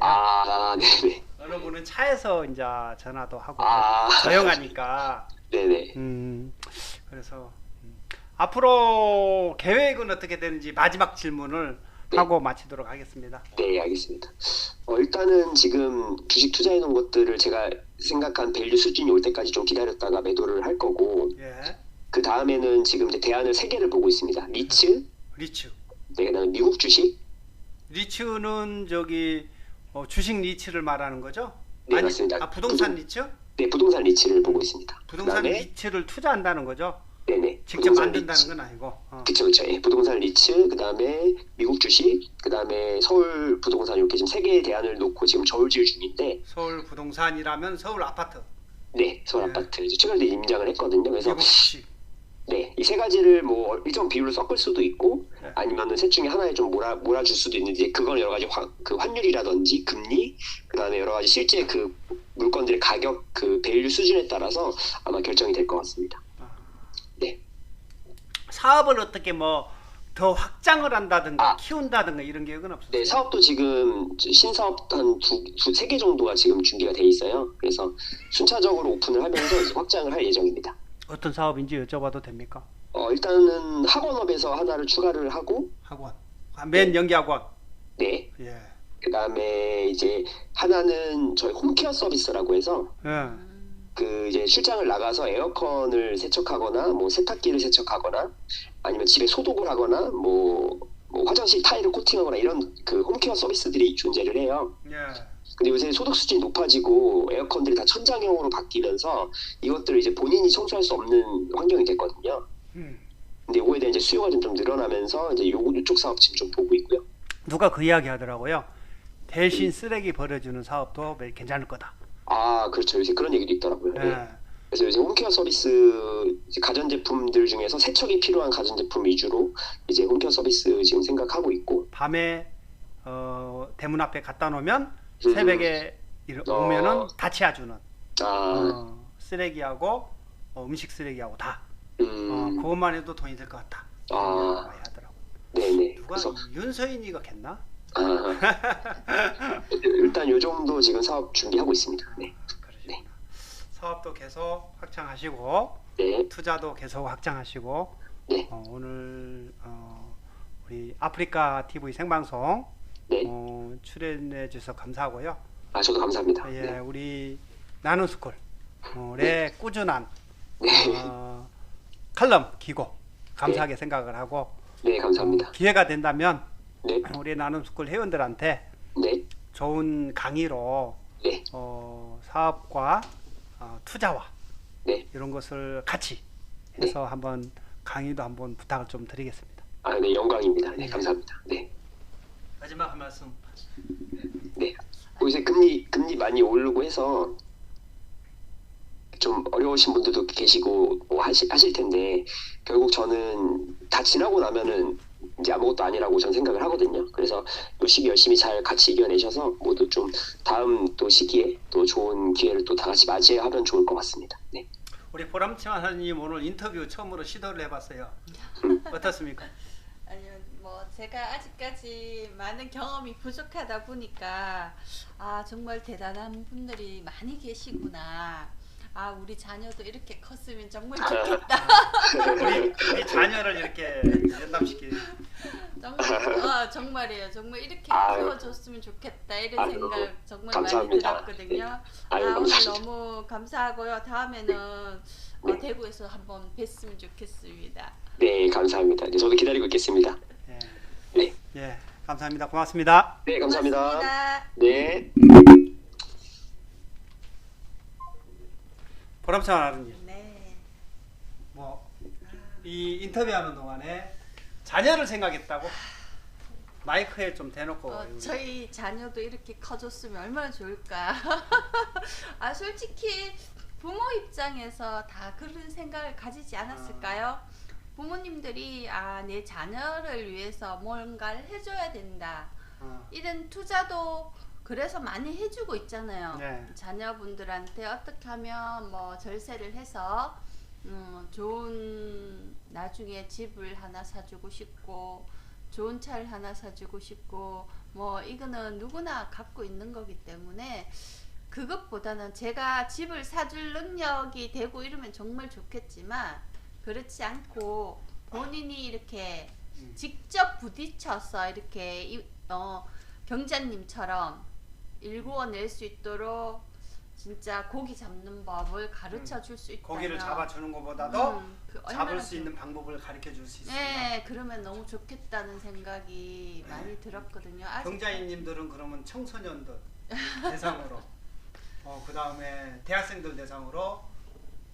네네. 어느 분은 차에서 이제 전화도 하고 조용하니까. 네네. 그래서 앞으로 계획은 어떻게 되는지 마지막 질문을 하고 마치도록 하겠습니다. 네, 알겠습니다. 일단은 지금 주식 투자해 놓은 것들을 제가 생각한 밸류 수준이 올 때까지 좀 기다렸다가 매도를 할 거고, 예. 그 다음에는 지금 이제 대안을 3개를 보고 있습니다. 리츠, 리츠. 네, 그다음에 미국 주식. 리츠는 저기 주식 리츠를 말하는 거죠? 네, 맞습니다. 부동산 리츠? 네, 부동산 리츠를 보고 있습니다. 부동산 그다음에 리츠를 투자한다는 거죠? 네네. 직접 부동산 만든다는 리츠. 건 아니고. 그쵸. 예, 부동산 리츠, 그다음에 미국 주식, 그다음에 서울 부동산 이렇게 지금 세 개의 대안을 놓고 지금 저울질 중인데, 서울 부동산이라면 서울 아파트. 네, 서울 네. 아파트 이제 최근에 임장을 했거든요. 그래서 미국 주식. 네, 이 세 가지를 뭐 일정 비율로 섞을 수도 있고, 네. 아니면은 셋 중에 하나에 좀 몰아줄 수도 있는데, 그건 여러 가지 그 환율이라든지 금리, 그다음에 여러 가지 실제 그 물건들의 가격 그 밸류 수준에 따라서 아마 결정이 될 것 같습니다. 네. 사업을 어떻게 뭐 더 확장을 한다든가 아. 키운다든가 이런 계획은 없어요? 네, 사업도 지금 신사업 한 세 개 정도가 지금 준비가 돼 있어요. 그래서 순차적으로 오픈을 하면서 이제 확장을 할 예정입니다. 어떤 사업인지 여쭤봐도 됩니까? 일단은 학원업에서 하나를 추가를 하고, 학원. 맨 연기 학원. 네. 예. 그다음에 이제 하나는 저희 홈케어 서비스라고 해서 예. 그 이제 출장을 나가서 에어컨을 세척하거나 뭐 세탁기를 세척하거나 아니면 집에 소독을 하거나 뭐 화장실 타일을 코팅하거나 이런 그 홈케어 서비스들이 존재를 해요. 예. 근데 요새 소득 수준이 높아지고 에어컨들이 다 천장형으로 바뀌면서 이것들을 이제 본인이 청소할 수 없는 환경이 됐거든요. 근데 이거에 대한 이제 수요가 좀 늘어나면서 이제 요쪽 사업 지금 좀 보고 있고요. 누가 그 이야기 하더라고요. 대신 쓰레기 버려주는 사업도 괜찮을 거다. 아, 그렇죠. 요새 그런 얘기도 있더라고요. 예. 네. 그래서 요새 홈케어 서비스 이제 가전제품들 중에서 세척이 필요한 가전제품 위주로 이제 홈케어 서비스 지금 생각하고 있고, 밤에 대문 앞에 갖다 놓으면 새벽에 오면은 다 치워주는 쓰레기하고 음식 쓰레기하고 다 그것만 해도 돈이 될 것 같다. 많이 하더라고. 네네. 누가 그래서 윤서인이가 겠나? 일단 요 정도 지금 사업 준비하고 있습니다. 네. 그러시구나. 사업도 계속 확장하시고 네. 투자도 계속 확장하시고 네. 오늘 우리 아프리카 TV 생방송 네. 출연해 주셔서 감사하고요. 저도 감사합니다. 예, 네. 우리 나눔스쿨 의 꾸준한 네. 칼럼 기고 감사하게 생각을 하고 네, 감사합니다. 기회가 된다면 네. 우리 나눔스쿨 회원들한테 네. 좋은 강의로 네. 사업과 투자와 네. 이런 것을 같이 해서 한번 강의도 한번 부탁을 좀 드리겠습니다. 네, 영광입니다. 네, 감사합니다. 네. 마지막 한 말씀. 네. 요새 금리 많이 오르고 해서 좀 어려우신 분들도 계시고 뭐 하실 텐데, 결국 저는 다 지나고 나면은 이제 아무것도 아니라고 저는 생각을 하거든요. 그래서 이 시기 열심히 잘 같이 이겨내셔서 모두 좀 다음 또 시기에 또 좋은 기회를 또 다 같이 맞이하면 좋을 것 같습니다. 네. 우리 보람치환 선생님 오늘 인터뷰 처음으로 시도를 해봤어요. 어떻습니까? 아니요, 뭐 제가 아직까지 많은 경험이 부족하다 보니까 정말 대단한 분들이 많이 계시구나. 우리 자녀도 이렇게 컸으면 정말 좋겠다. 우리 자녀를 이렇게 연담시키. 정말이에요. 정말 이렇게 키워줬으면 좋겠다 이런 생각 정말 감사합니다. 많이 들었거든요. 네. 오늘 감사합니다. 너무 감사하고요. 다음에는 대구에서 한번 뵀으면 좋겠습니다. 네, 감사합니다. 네, 저도 기다리고 있겠습니다. 예. 네. 예, 감사합니다. 고맙습니다. 네, 감사합니다. 고맙습니다. 네. 보람찬 아드님, 네. 뭐 이 인터뷰하는 동안에 자녀를 생각했다고 마이크에 좀 대놓고. 저희 자녀도 이렇게 커졌으면 얼마나 좋을까. 솔직히 부모 입장에서 다 그런 생각을 가지지 않았을까요? 부모님들이 내 자녀를 위해서 뭔가를 해줘야 된다. 이런 투자도 그래서 많이 해주고 있잖아요. 네. 자녀분들한테 어떻게 하면 뭐 절세를 해서 좋은 나중에 집을 하나 사주고 싶고 좋은 차를 하나 사주고 싶고 뭐 이거는 누구나 갖고 있는 거기 때문에 그것보다는 제가 집을 사줄 능력이 되고 이러면 정말 좋겠지만 그렇지 않고 본인이 이렇게 직접 부딪혀서 이렇게 경자님처럼 일구어 낼 수 있도록 진짜 고기 잡는 법을 가르쳐 줄 수 있다면 고기를 잡아주는 것보다도 그 잡을 얼마나 수 있는 방법을 가르쳐 줄 수 있습니다. 네, 그러면 너무 좋겠다는 생각이 많이 들었거든요. 아직 경자인님들은 그러면 청소년들 대상으로, 그 다음에 대학생들 대상으로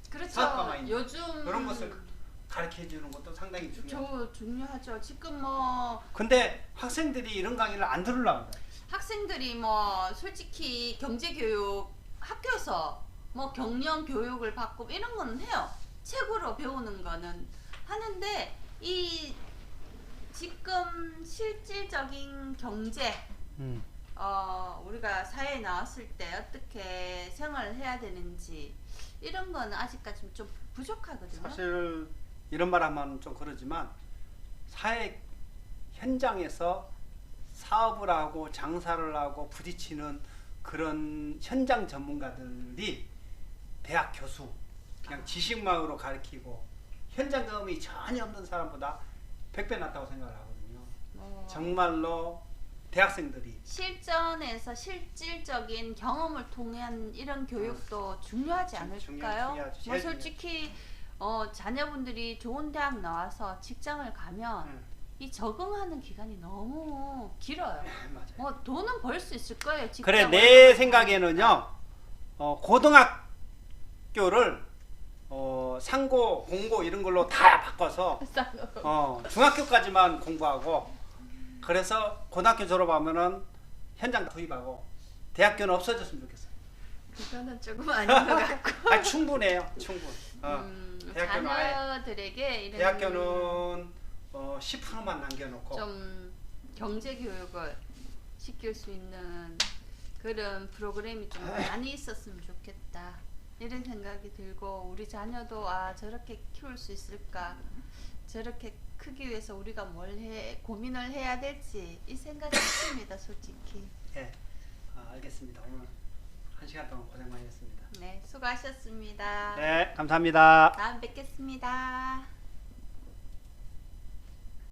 그렇죠. 사업가마인 요즘 그런 것을 가르쳐 주는 것도 상당히 중요해요. 중요하죠. 지금 뭐 근데 학생들이 이런 강의를 안 들으려고 해요. 학생들이 뭐 솔직히 경제교육 학교에서 뭐 경영 교육을 받고 이런 거는 해요. 책으로 배우는 거는 하는데 이 지금 실질적인 경제 우리가 사회에 나왔을 때 어떻게 생활을 해야 되는지 이런 거는 아직까지 좀 부족하거든요. 사실 이런 말 하면 좀 그러지만 사회 현장에서 사업을 하고 장사를 하고 부딪히는 그런 현장 전문가들이 대학 교수 그냥 지식만으로 가르치고 현장 경험이 전혀 없는 사람보다 100배 낫다고 생각을 하거든요. 정말로 대학생들이 실전에서 실질적인 경험을 통한 이런 교육도 중요하지 않을까요? 중요하죠. 뭐 제일 솔직히 자녀분들이 좋은 대학 나와서 직장을 가면 이 적응하는 기간이 너무 길어요. 맞아요. 뭐 돈은 벌 수 있을 거예요. 직장 그래 내 월급을 생각에는요 고등학교를 상고 공고 이런 걸로 다 바꿔서 중학교까지만 공부하고 그래서 고등학교 졸업하면은 현장 투입하고 대학교는 없어졌으면 좋겠어요. 그거는 조금 아닌 것 같고. 충분해요, 충분. 대학교는 자녀들에게 이런 대학교는 10%만 남겨놓고 좀 경제 교육을 시킬 수 있는 그런 프로그램이 좀 많이 있었으면 좋겠다 이런 생각이 들고 우리 자녀도 저렇게 키울 수 있을까 저렇게 크기 위해서 우리가 뭘 고민을 해야 될지 이 생각이 있습니다 솔직히. 네, 알겠습니다. 오늘 1시간 동안 고생 많이 했습니다. 네, 수고하셨습니다. 네, 감사합니다. 다음 뵙겠습니다.